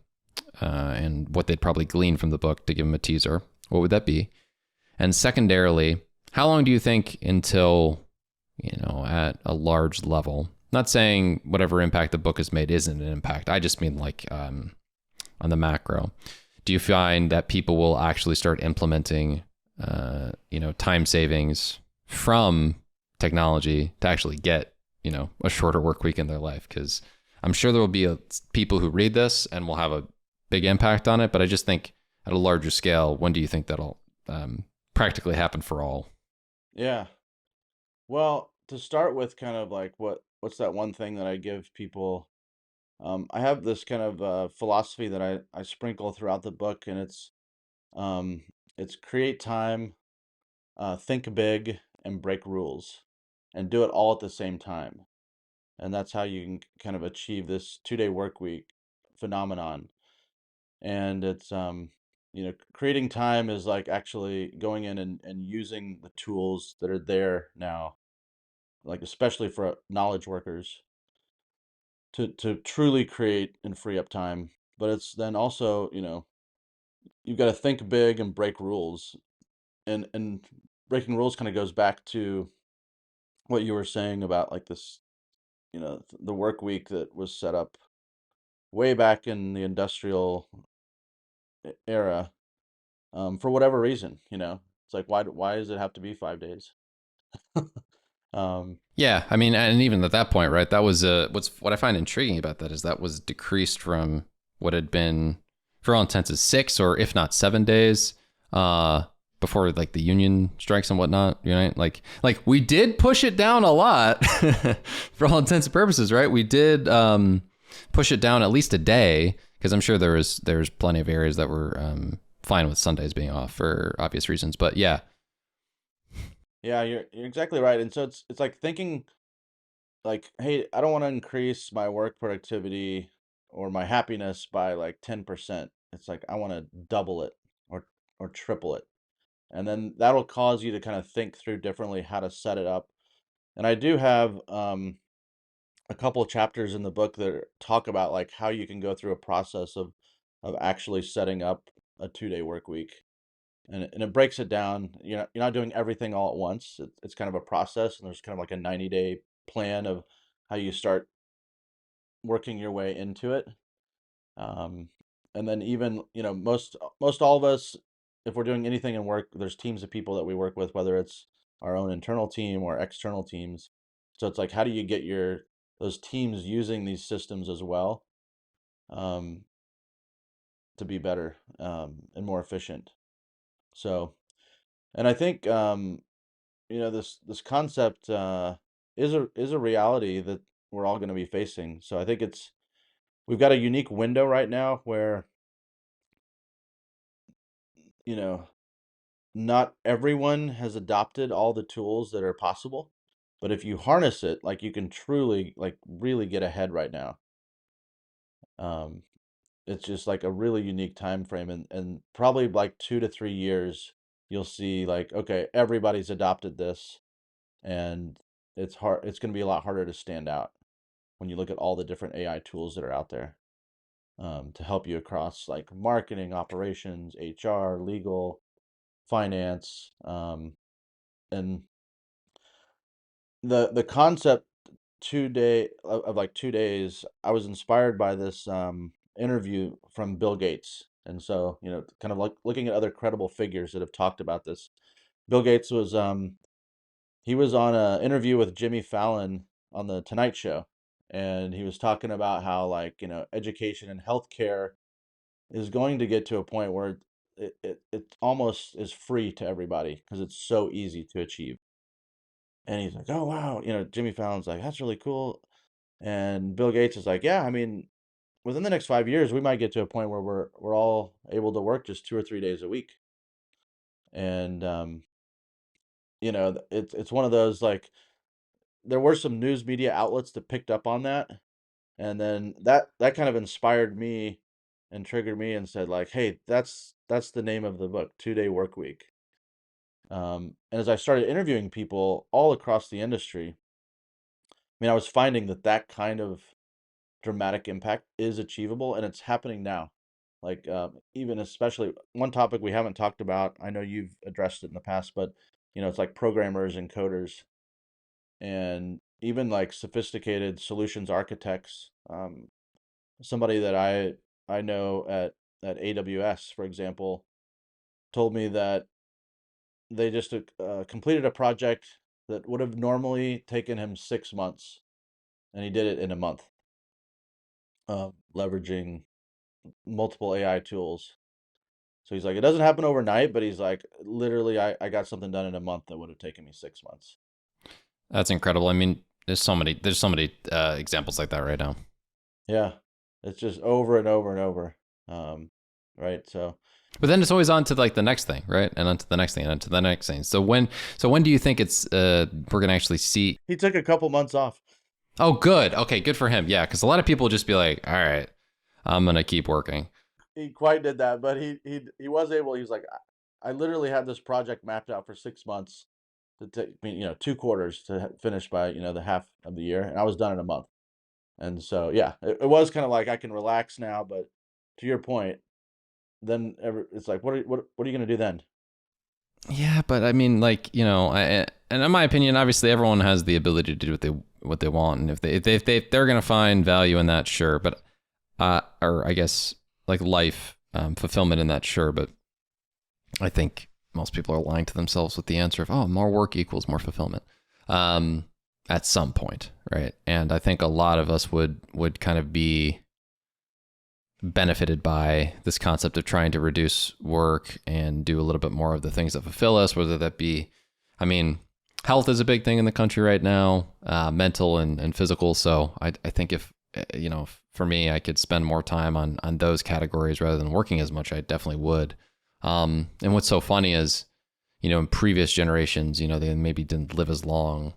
and what they'd probably glean from the book to give them a teaser, what would that be? And secondarily, how long do you think until, at a large level, not saying whatever impact the book has made isn't an impact. I just mean like, on the macro. Do you find that people will actually start implementing, time savings from technology to actually get, a shorter work week in their life? Because I'm sure there will be people who read this and will have a big impact on it. But I just think at a larger scale, when do you think that'll practically happen for all? Yeah. Well, to start with, kind of like what's that one thing that I give people? I have this kind of philosophy that I sprinkle throughout the book, and um, it's create time, think big, and break rules, and do it all at the same time. And that's how you can kind of achieve this 2-day work week phenomenon. And it's creating time is like actually going in and using the tools that are there now, like especially for knowledge workers, to truly create and free up time. But it's then also, you've got to think big and break rules. And breaking rules kind of goes back to what you were saying about like this, the work week that was set up way back in the industrial era, for whatever reason. It's like, why does it have to be 5 days? um Yeah, I mean, and even at that point, right? That was what I find intriguing about that is that was decreased from what had been, for all intents, is 6 or if not 7 days before like the union strikes and whatnot. Like we did push it down a lot for all intents and purposes, right? We did push it down at least a day, because I'm sure there's plenty of areas that were fine with Sundays being off for obvious reasons. But yeah, yeah, you're exactly right. And so it's like thinking like, hey, I don't want to increase my work productivity or my happiness by like 10%. It's like I want to double it or triple it. And then that'll cause you to kind of think through differently how to set it up. And I do have a couple of chapters in the book that talk about like how you can go through a process of actually setting up a 2-day work week. And it breaks it down. You're not doing everything all at once. It's kind of a process, and there's kind of like a 90-day plan of how you start working your way into it. Um, and then even, most all of us, if we're doing anything in work, there's teams of people that we work with, whether it's our own internal team or external teams. So it's like, how do you get those teams using these systems as well? Um, to be better, and more efficient. So, and I think, this concept is a reality that we're all going to be facing. So I think we've got a unique window right now where, you know, not everyone has adopted all the tools that are possible, but if you harness it, like, you can truly, like, really get ahead right now. Um, it's just like a really unique time frame, and probably like 2 to 3 years, you'll see like, okay, everybody's adopted this, and it's going to be a lot harder to stand out when you look at all the different AI tools that are out there, to help you across like marketing, operations, HR, legal, finance, and the concept 2 days. I was inspired by this interview from Bill Gates, and so, kind of like looking at other credible figures that have talked about this. Bill Gates was he was on a interview with Jimmy Fallon on the Tonight Show, and he was talking about how, like, education and healthcare is going to get to a point where it almost is free to everybody because it's so easy to achieve. And he's like, "Oh wow," Jimmy Fallon's like, "That's really cool." And Bill Gates is like, "Yeah, I mean, within the next 5 years, we might get to a point where we're all able to work just 2 or 3 days a week." And it's one of those, like, there were some news media outlets that picked up on that, and then that kind of inspired me and triggered me and said like, "Hey, that's the name of the book, 2 Day Work Week." And as I started interviewing people all across the industry, I mean, I was finding that kind of dramatic impact is achievable, and it's happening now. Like, even especially one topic we haven't talked about. I know you've addressed it in the past, but it's like programmers and coders, and even like sophisticated solutions architects. Somebody that I know at AWS, for example, told me that they just completed a project that would have normally taken him 6 months, and he did it in a month, leveraging multiple AI tools. So he's like, it doesn't happen overnight, but he's like, literally, I got something done in a month that would have taken me 6 months. That's incredible. I mean, there's so many examples like that right now. Yeah, it's just over and over and over. Right. So But then it's always on to like the next thing, right? And on to the next thing, and on to the next thing. So when do you think it's we're gonna actually see? he took a couple months off. Oh, good. Okay, good for him. Yeah, because a lot of people just be like, all right, I'm gonna keep working. He quite did that, but he was able. He was like, I literally had this project mapped out for 6 months to take me, 2 quarters to finish by, the half of the year, and I was done in a month. And so, yeah, it was kind of like I can relax now, but to your point, then it's like, what are you gonna do then? Yeah, but I mean, like, and in my opinion, obviously everyone has the ability to do what they want, and if they're gonna find value in that, sure. But or I guess like life fulfillment in that, sure. But I think most people are lying to themselves with the answer of, oh, more work equals more fulfillment, um, at some point, right? And I think a lot of us would kind of be benefited by this concept of trying to reduce work and do a little bit more of the things that fulfill us, whether that be, I mean, health is a big thing in the country right now, mental and physical. So I think if, for me, I could spend more time on those categories rather than working as much, I definitely would. And what's so funny is, in previous generations, they maybe didn't live as long.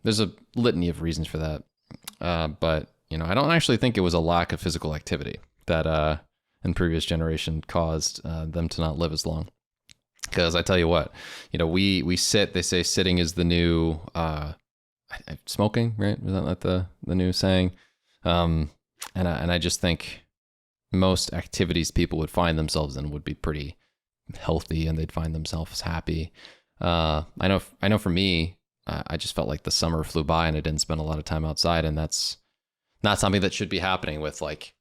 There's a litany of reasons for that. But, I don't actually think it was a lack of physical activity that in previous generation caused them to not live as long. Because I tell you what, we sit. They say sitting is the new smoking, right? Is that like the new saying? And I just think most activities people would find themselves in would be pretty healthy, and they'd find themselves happy. I know for me, I just felt like the summer flew by and I didn't spend a lot of time outside, and that's not something that should be happening with, like,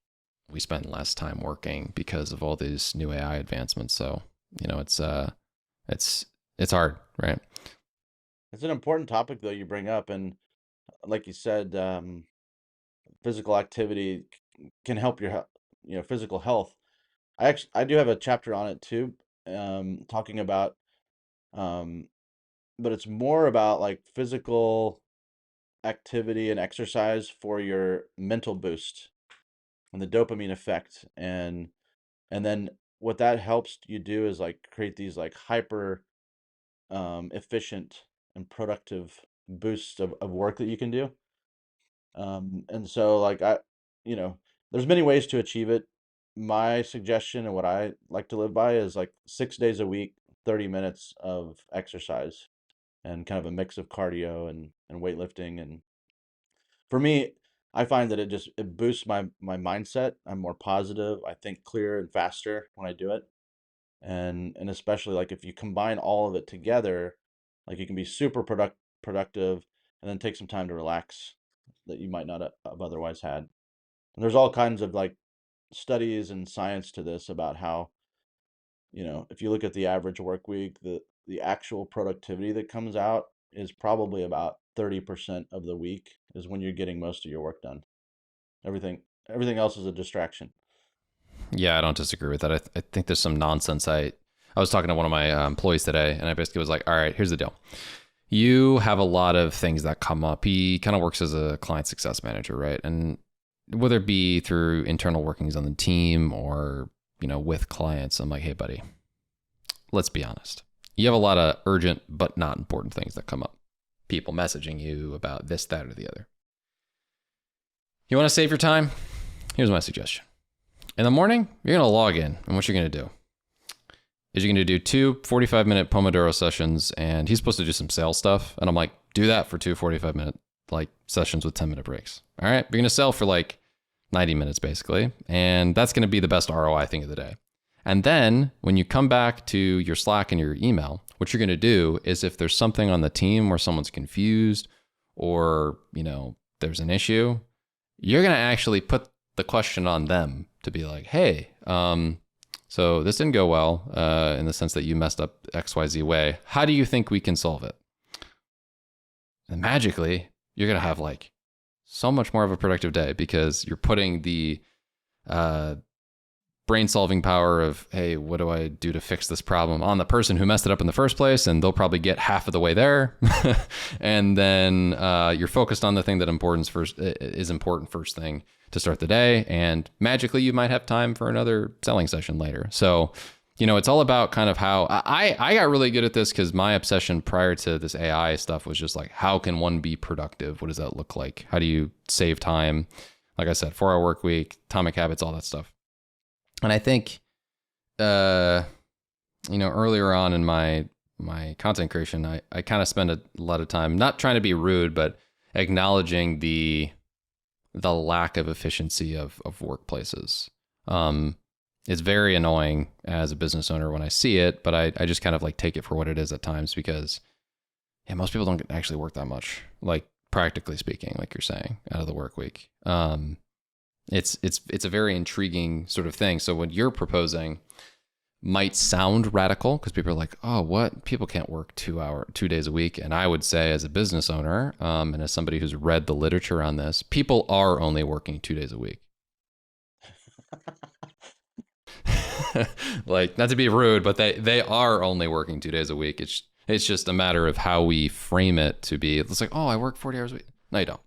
we spend less time working because of all these new AI advancements. So, it's hard, right? It's an important topic though you bring up, and like you said, physical activity can help your physical health. I do have a chapter on it too, talking about, um, but it's more about like physical activity and exercise for your mental boost and the dopamine effect, and then what that helps you do is like create these like hyper efficient and productive boosts of work that you can do. And so like you know, there's many ways to achieve it. My suggestion and what I like to live by is like 6 days a week, 30 minutes of exercise and kind of a mix of cardio and weightlifting. And for me, I find that it boosts my mindset. I'm more positive. I think clearer and faster when I do it. And especially like if you combine all of it together, like you can be super productive and then take some time to relax that you might not have otherwise had. And there's all kinds of like studies and science to this about how, if you look at the average work week, the actual productivity that comes out is probably about 30% of the week is when you're getting most of your work done. Everything else is a distraction. Yeah, I don't disagree with that. I think there's some nonsense. I was talking to one of my employees today, and I basically was like, all right, here's the deal. You have a lot of things that come up. He kind of works as a client success manager, right? And whether it be through internal workings on the team or, with clients, I'm like, hey, buddy, let's be honest. You have a lot of urgent but not important things that come up. People messaging you about this, that, or the other. You want to save your time? Here's my suggestion. In the morning, you're going to log in, and what you're going to do is you're going to do two 45-minute Pomodoro sessions, and he's supposed to do some sales stuff. And I'm like, do that for two 45-minute like sessions with 10-minute breaks. All right, you're going to sell for like 90 minutes basically, and that's going to be the best ROI I think of the day. And then when you come back to your Slack and your email, what you're going to do is if there's something on the team where someone's confused or, there's an issue, you're going to actually put the question on them to be like, hey, so this didn't go well in the sense that you messed up XYZ way. How do you think we can solve it? And magically, you're going to have like so much more of a productive day because you're putting the brain solving power of, hey, what do I do to fix this problem on the person who messed it up in the first place? And they'll probably get half of the way there. And then you're focused on the thing that is important first thing to start the day. And magically you might have time for another selling session later. So, it's all about kind of how I got really good at this because my obsession prior to this AI stuff was just like, how can one be productive? What does that look like? How do you save time? Like I said, 4-hour work week, atomic habits, all that stuff. And I think, earlier on in my content creation, I kind of spend a lot of time not trying to be rude, but acknowledging the lack of efficiency of workplaces. It's very annoying as a business owner when I see it, but I just kind of like take it for what it is at times because most people don't actually work that much, like practically speaking, like you're saying, out of the work week. It's a very intriguing sort of thing. So what you're proposing might sound radical because people are like, oh, what? People can't work 2 days a week. And I would say as a business owner, and as somebody who's read the literature on this, people are only working 2 days a week. Like, not to be rude, but they are only working 2 days a week. It's just a matter of how we frame it to be. It's like, oh, I work 40 hours a week. No, you don't.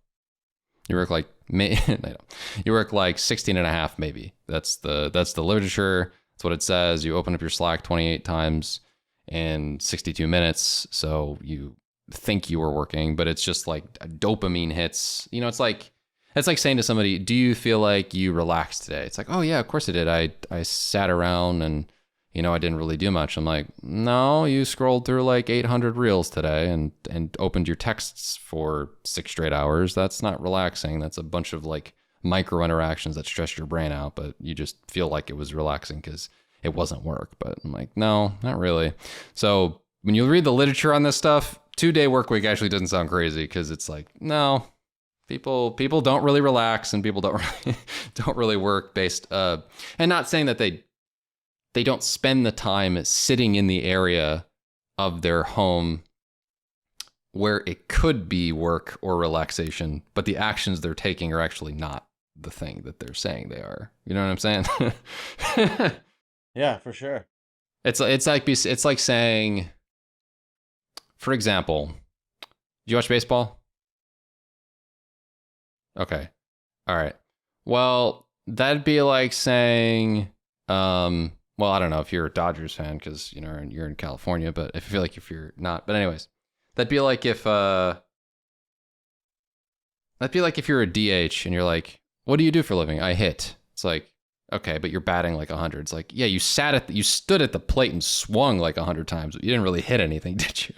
You work like you work like 16 and a half, maybe. That's the literature. That's what it says. You open up your Slack 28 times in 62 minutes. So you think you were working, but it's just like dopamine hits. It's like saying to somebody, do you feel like you relaxed today? It's like, oh yeah, of course I did. I sat around and, I didn't really do much. I'm like, no, you scrolled through like 800 reels today and opened your texts for 6 straight hours. That's not relaxing. That's a bunch of like micro interactions that stress your brain out, but you just feel like it was relaxing because it wasn't work. But I'm like, no, not really. So when you read the literature on this stuff, 2-day work week actually doesn't sound crazy because it's like, no, people don't really relax and people don't really work based, and not saying that they don't spend the time sitting in the area of their home where it could be work or relaxation, but the actions they're taking are actually not the thing that they're saying they are. You know what I'm saying? Yeah, for sure. It's like saying, for example, do you watch baseball? Okay. All right. Well, that'd be like saying, well, I don't know if you're a Dodgers fan because you're in California, but I feel like if you're not, but anyways, that'd be like if that'd be like if you're a DH and you're like, what do you do for a living? I hit. It's like, okay, but you're batting like 100. It's like, yeah, you stood at the plate and swung like 100 times, but you didn't really hit anything, did you?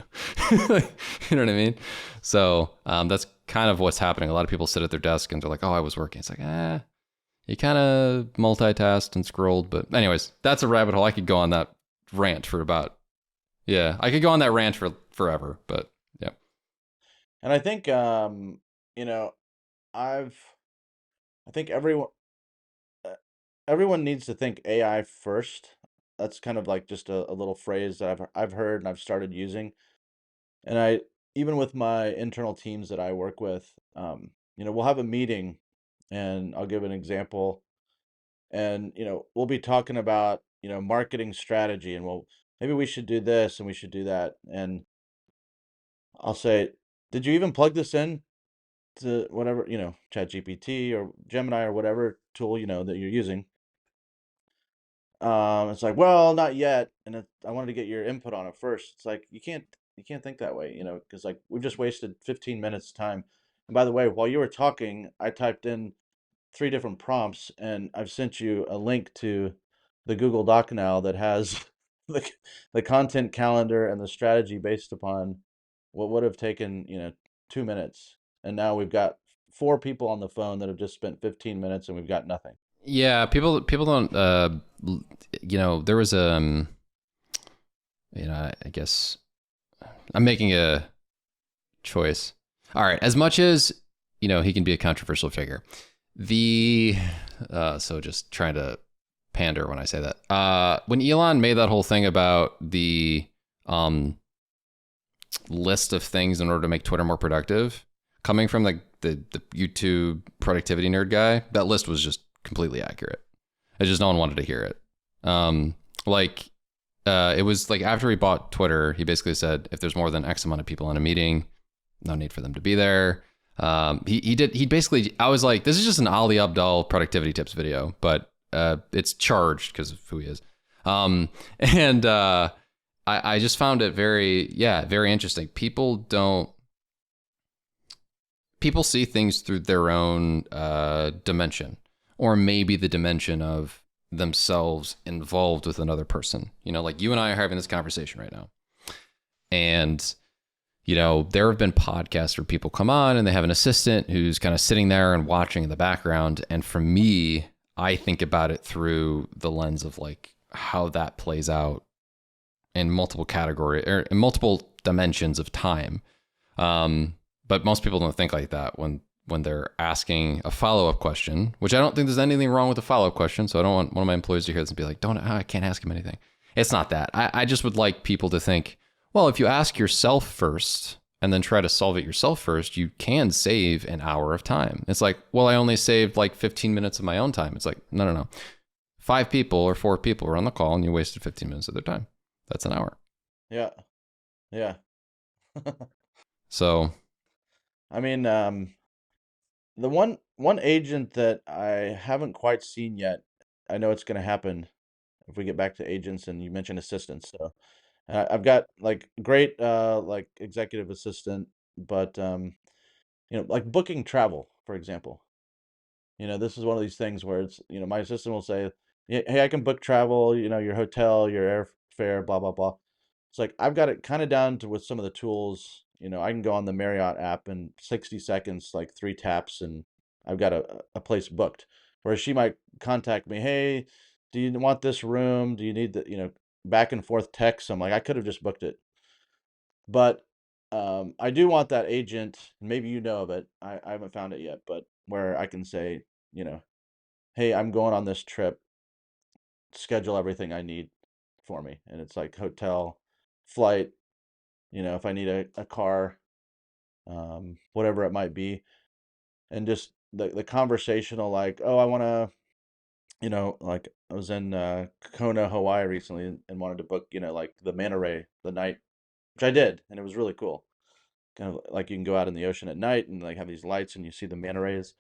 Like, you know what I mean? So that's kind of what's happening. A lot of people sit at their desk and they're like, oh, I was working. It's like, you kind of multitasked and scrolled. But anyways, that's a rabbit hole. I could go on that rant for about, yeah, I could go on that rant for forever. But yeah. And I think you know, I've I think uh, everyone needs to think AI first. That's kind of like just a little phrase that I've heard and I've started using. And I even with my internal teams that I work with, we'll have a meeting and I'll give an example and we'll be talking about, marketing strategy and well, maybe we should do this and we should do that. And I'll say, "Did you even plug this in to whatever, Chat GPT or Gemini or whatever tool, that you're using?" It's like, well, not yet, and I wanted to get your input on it first. It's like you can't think that way, because like we've just wasted 15 minutes time. And by the way, while you were talking, I typed in three different prompts, and I've sent you a link to the Google Doc now that has the the content calendar and the strategy based upon what would have taken, 2 minutes, and now we've got four people on the phone that have just spent 15 minutes, and we've got nothing. Yeah, people don't there was I guess I'm making a choice. All right, as much as he can be a controversial figure. The so just trying to pander when I say that. When Elon made that whole thing about the um list of things in order to make Twitter more productive, coming from the YouTube productivity nerd guy, that list was just completely accurate. It's just no one wanted to hear it. Like it was like after he bought Twitter, he basically said if there's more than X amount of people in a meeting, no need for them to be there. He basically, I was like, this is just an Ali Abdal productivity tips video, but it's charged because of who he is. And I just found it very interesting. People see things through their own dimension, or maybe the dimension of themselves involved with another person. Like you and I are having this conversation right now. And, there have been podcasts where people come on and they have an assistant who's kind of sitting there and watching in the background. And for me, I think about it through the lens of like how that plays out in multiple categories or in multiple dimensions of time. But most people don't think like that when they're asking a follow-up question, which I don't think there's anything wrong with a follow-up question. So I don't want one of my employees to hear this and be like, I can't ask him anything. It's not that. I just would like people to think, well, if you ask yourself first and then try to solve it yourself first, you can save an hour of time. It's like, well, I only saved like 15 minutes of my own time. It's like, no. 5 people or 4 people were on the call and you wasted 15 minutes of their time. That's an hour. Yeah, yeah. So, I mean, the one agent that I haven't quite seen yet, I know it's going to happen if we get back to agents, and you mentioned assistants. So I've got like great like executive assistant, but like booking travel, for example. This is one of these things where it's, my assistant will say, Hey, I can book travel, your hotel, your airfare, blah, blah, blah." It's like, I've got it kind of down to with some of the tools, I can go on the Marriott app in 60 seconds, like 3 taps, and I've got a place booked. Whereas she might contact me, Hey, do you want this room? Do you need the, back and forth text? I'm like, I could have just booked it. But I do want that agent, maybe you know of it. I haven't found it yet, but where I can say, you know, hey, I'm going on this trip, schedule everything I need for me. And it's like hotel, flight, if I need a car, whatever it might be. And just the conversational, like, oh, I want to like I was in Kona, Hawaii recently and wanted to book, like the manta ray the night, which I did, and it was really cool. Kind of like you can go out in the ocean at night and like have these lights and you see the manta rays.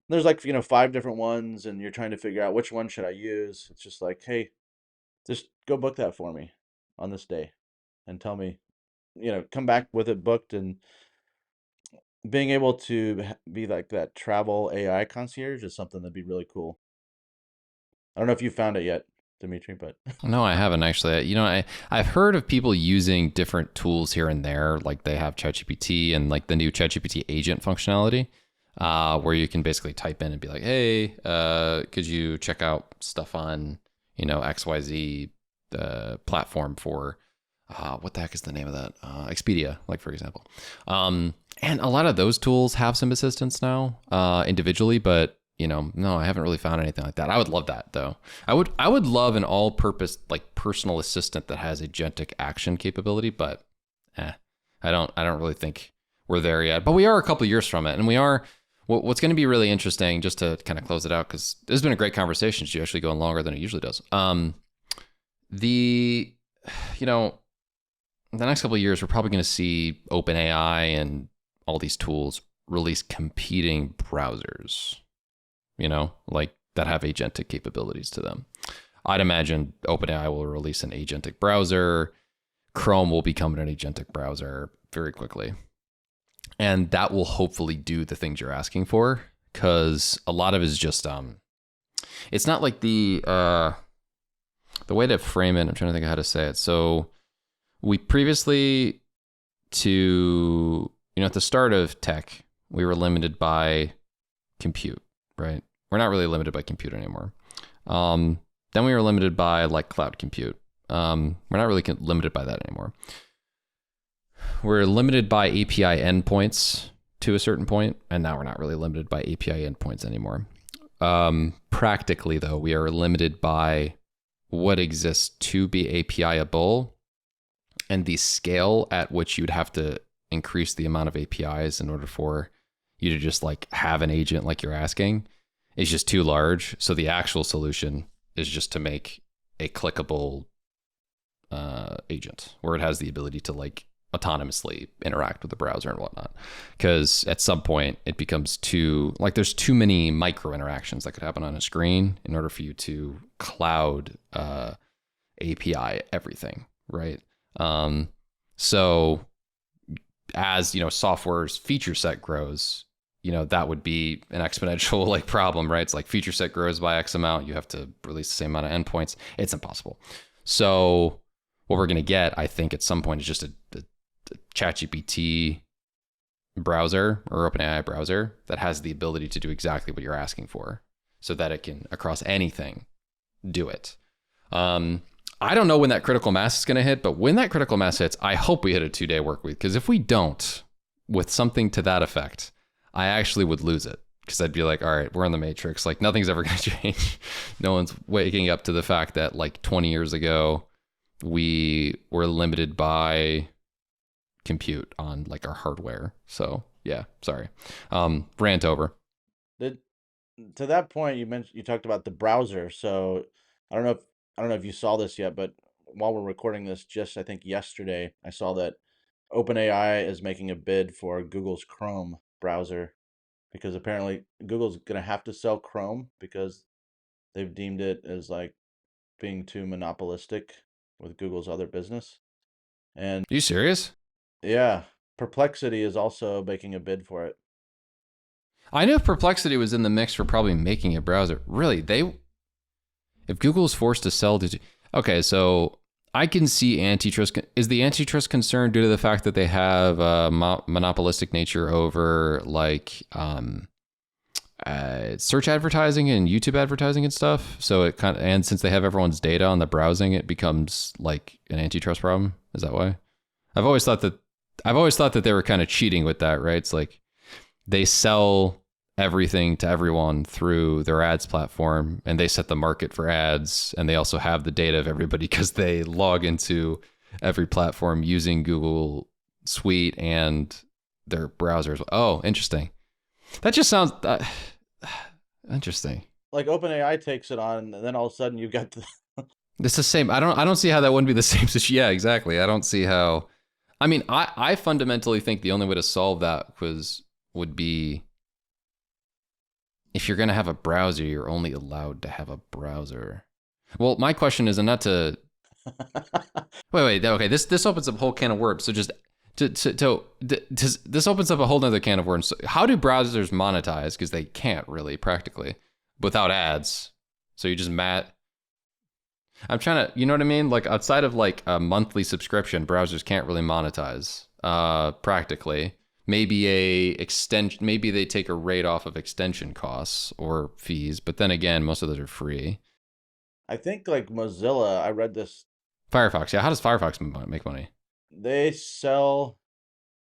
There's like, five different ones and you're trying to figure out which one should I use. It's just like, hey, just go book that for me on this day and tell me, come back with it booked, and being able to be like that travel AI concierge is something that'd be really cool. I don't know if you found it yet, Dimitri, but No, I haven't actually. I've heard of people using different tools here and there, like they have ChatGPT and like the new ChatGPT agent functionality, where you can basically type in and be like, "Hey, could you check out stuff on XYZ platform for what the heck is the name of that? Expedia, like for example." And a lot of those tools have some assistance now individually, but no, I haven't really found anything like that. I would love that though. I would love an all-purpose like personal assistant that has agentic action capability, but I don't really think we're there yet. But we are a couple years from it, and we are. What's going to be really interesting, just to kind of close it out, because this has been a great conversation. It's actually going longer than it usually does. The you know the next couple of years, we're probably going to see OpenAI and all these tools release competing browsers, like that have agentic capabilities to them. I'd imagine OpenAI will release an agentic browser. Chrome will become an agentic browser very quickly. And that will hopefully do the things you're asking for, because a lot of it is just, it's not like the way to frame it, I'm trying to think of how to say it. So we previously at the start of tech, we were limited by compute, right? We're not really limited by compute anymore. Then we were limited by like cloud compute. We're not really limited by that anymore. We're limited by API endpoints to a certain point, and now we're not really limited by API endpoints anymore. Practically, though, we are limited by what exists to be API-able and the scale at which you'd have to increase the amount of APIs in order for you to just like have an agent like you're asking is just too large. So the actual solution is just to make a clickable agent where it has the ability to like autonomously interact with the browser and whatnot. Because at some point it becomes there's too many micro interactions that could happen on a screen in order for you to cloud API everything, right? So as software's feature set grows, that would be an exponential like problem, right? It's like feature set grows by X amount, you have to release the same amount of endpoints. It's impossible. So what we're going to get, I think, at some point is just a ChatGPT browser or OpenAI browser that has the ability to do exactly what you're asking for, so that it can, across anything, do it. I don't know when that critical mass is going to hit, but when that critical mass hits, I hope we hit a 2-day work week. Because if we don't, with something to that effect, I actually would lose it. Because I'd be like, all right, we're in the matrix. Like nothing's ever going to change. No one's waking up to the fact that like 20 years ago, we were limited by compute on like our hardware. So yeah, sorry. Rant over. To that point, you talked about the browser. So I don't know if you saw this yet, but while we're recording this, just I think yesterday, I saw that OpenAI is making a bid for Google's Chrome browser, because apparently Google's gonna have to sell Chrome because they've deemed it as like being too monopolistic with Google's other business. And Are you serious? yeah, Perplexity is also making a bid for it. I knew Perplexity was in the mix for probably making a browser. Really, if Google's forced to sell to, okay, so I can see antitrust. Is the antitrust concern due to the fact that they have a monopolistic nature over like search advertising and YouTube advertising and stuff? So it and since they have everyone's data on the browsing, it becomes like an antitrust problem. Is that why? I've always thought that they were kind of cheating with that, right? It's like they sell everything to everyone through their ads platform, and they set the market for ads, and they also have the data of everybody because they log into every platform using Google Suite and their browsers. Oh, interesting. That just sounds interesting. like OpenAI takes it on, and then all of a sudden you've got the It's the same. I don't see how that wouldn't be the same situation. Yeah, exactly. I don't see how. I mean, I fundamentally think the only way to solve that would be if you're going to have a browser, you're only allowed to have a browser. Well, my question is, and not to wait. Okay, this opens up a whole can of worms. So just this opens up a whole other can of worms. So how do browsers monetize? Because they can't really practically without ads. So you just I'm trying to, you know what I mean? Like outside of like a monthly subscription, browsers can't really monetize practically. Maybe maybe they take a rate off of extension costs or fees, but then again, most of those are free. I think like Mozilla, I read this, Firefox, yeah. How does Firefox make money? they sell,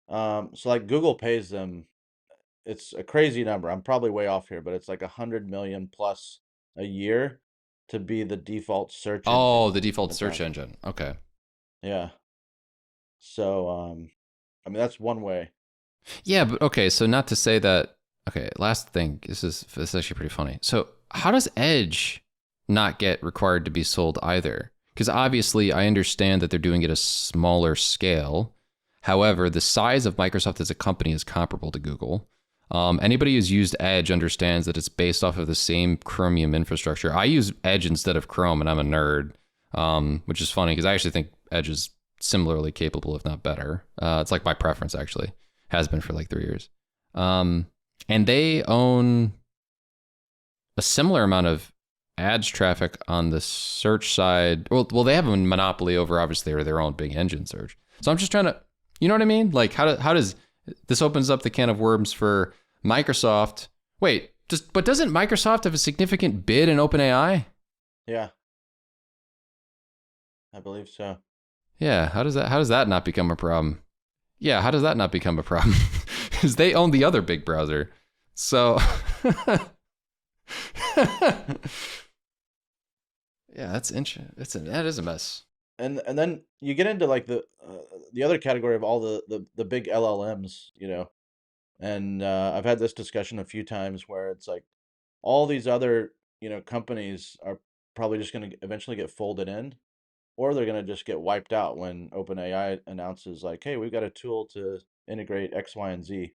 so like Google pays them, it's a crazy number. I'm probably way off here, but it's like 100 million plus a year to be the default search Oh, engine the in default the search browser. engine. Okay. Yeah. So, I mean, that's one way. Yeah, but okay. So not to say that. Okay, last thing. This is actually pretty funny. So how does Edge not get required to be sold either? Because obviously, I understand that they're doing it at a smaller scale. However, the size of Microsoft as a company is comparable to Google. Anybody who's used Edge understands that it's based off of the same Chromium infrastructure. I use Edge instead of Chrome, and I'm a nerd, which is funny because I actually think Edge is similarly capable, if not better. It's like my preference, actually. Has been for like 3 years. And they own a similar amount of ads traffic on the search side. Well, they have a monopoly over obviously or their own big engine search. So I'm just trying to, you know what I mean? Like how does this opens up the can of worms for Microsoft? Wait, but doesn't Microsoft have a significant bid in OpenAI? Yeah, I believe so. Yeah, how does that not become a problem? Yeah, how does that not become a problem? Because they own the other big browser. So yeah, that's interesting. That is a mess. And then you get into like the other category of all the big LLMs, and I've had this discussion a few times where it's like all these other, companies are probably just going to eventually get folded in, or they're going to just get wiped out when OpenAI announces like, hey, we've got a tool to integrate X, Y, and Z,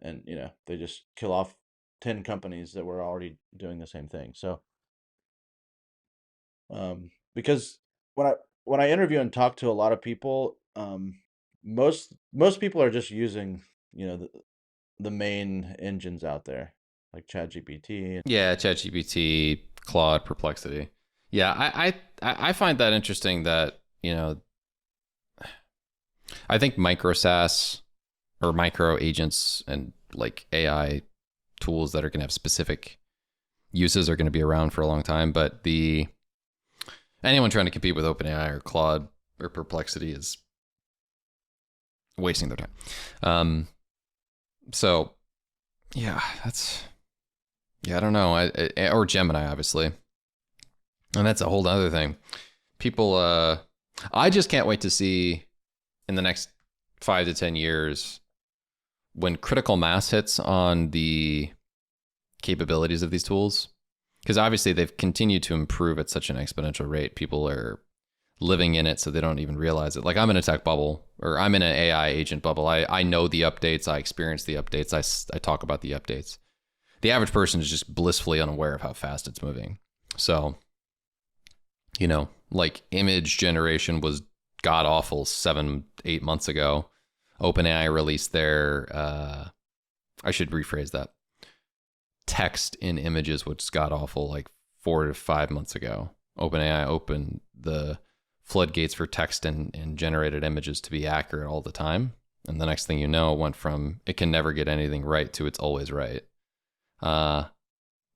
and they just kill off 10 companies that were already doing the same thing. So, because when I interview and talk to a lot of people, most people are just using, the main engines out there, like ChatGPT. Yeah, ChatGPT, Claude, Perplexity. Yeah, I find that interesting that, I think micro SaaS or micro agents and like AI tools that are going to have specific uses are going to be around for a long time. But anyone trying to compete with OpenAI or Claude or Perplexity is wasting their time. So yeah, I don't know. Or Gemini, obviously. And that's a whole other thing. People, I just can't wait to see in the next 5 to 10 years when critical mass hits on the capabilities of these tools. Because obviously they've continued to improve at such an exponential rate. People are living in it so they don't even realize it. Like I'm in a tech bubble, or I'm in an AI agent bubble. I know the updates. I experience the updates. I talk about the updates. The average person is just blissfully unaware of how fast it's moving. So, like image generation was god awful 7-8 months ago. OpenAI released their, I should rephrase that. Text in images was god awful like 4 to 5 months ago. OpenAI opened the floodgates for text and generated images to be accurate all the time. And the next thing you know, it went from it can never get anything right to it's always right,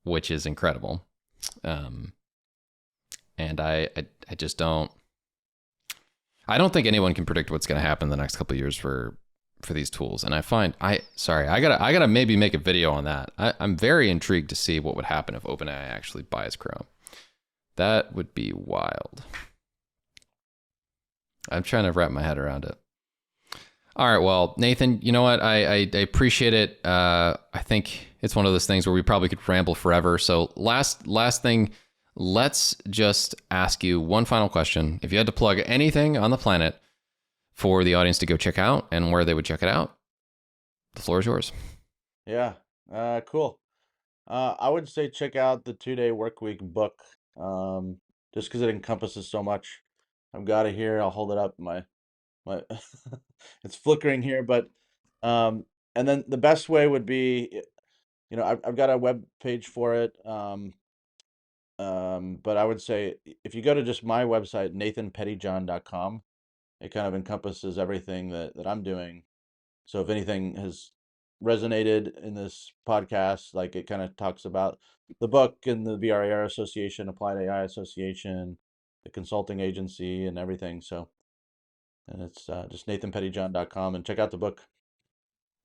which is incredible. And I just don't think anyone can predict what's going to happen in the next couple of years for these tools. And I gotta maybe make a video on that. I'm very intrigued to see what would happen if OpenAI actually buys Chrome. That would be wild. I'm trying to wrap my head around it. All right, well, Nathan, you know what? I appreciate it. I think It's one of those things where we probably could ramble forever. So last thing, let's just ask you one final question. If you had to plug anything on the planet for the audience to go check out and where they would check it out, the floor is yours. Yeah. Cool. I would say check out the 2-Day Workweek book, just because it encompasses so much. I've got it here. I'll hold it up. My it's flickering here, but and then the best way would be, I've got a web page for it. But I would say if you go to just my website, nathanpettyjohn.com, it kind of encompasses everything that I'm doing. So if anything has resonated in this podcast, like it kind of talks about the book and the VRAR Association, Applied AI Association, the consulting agency, and everything. So, and it's just nathanpettyjohn.com, and check out the book.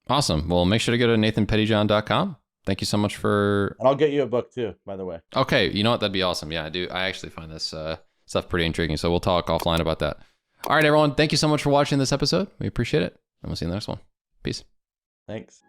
Awesome. Well, make sure to go to nathanpettyjohn.com. Thank you so much for... And I'll get you a book too, by the way. Okay, you know what? That'd be awesome. Yeah, I do. I actually find this stuff pretty intriguing. So we'll talk offline about that. All right, everyone. Thank you so much for watching this episode. We appreciate it. And we'll see you in the next one. Peace. Thanks.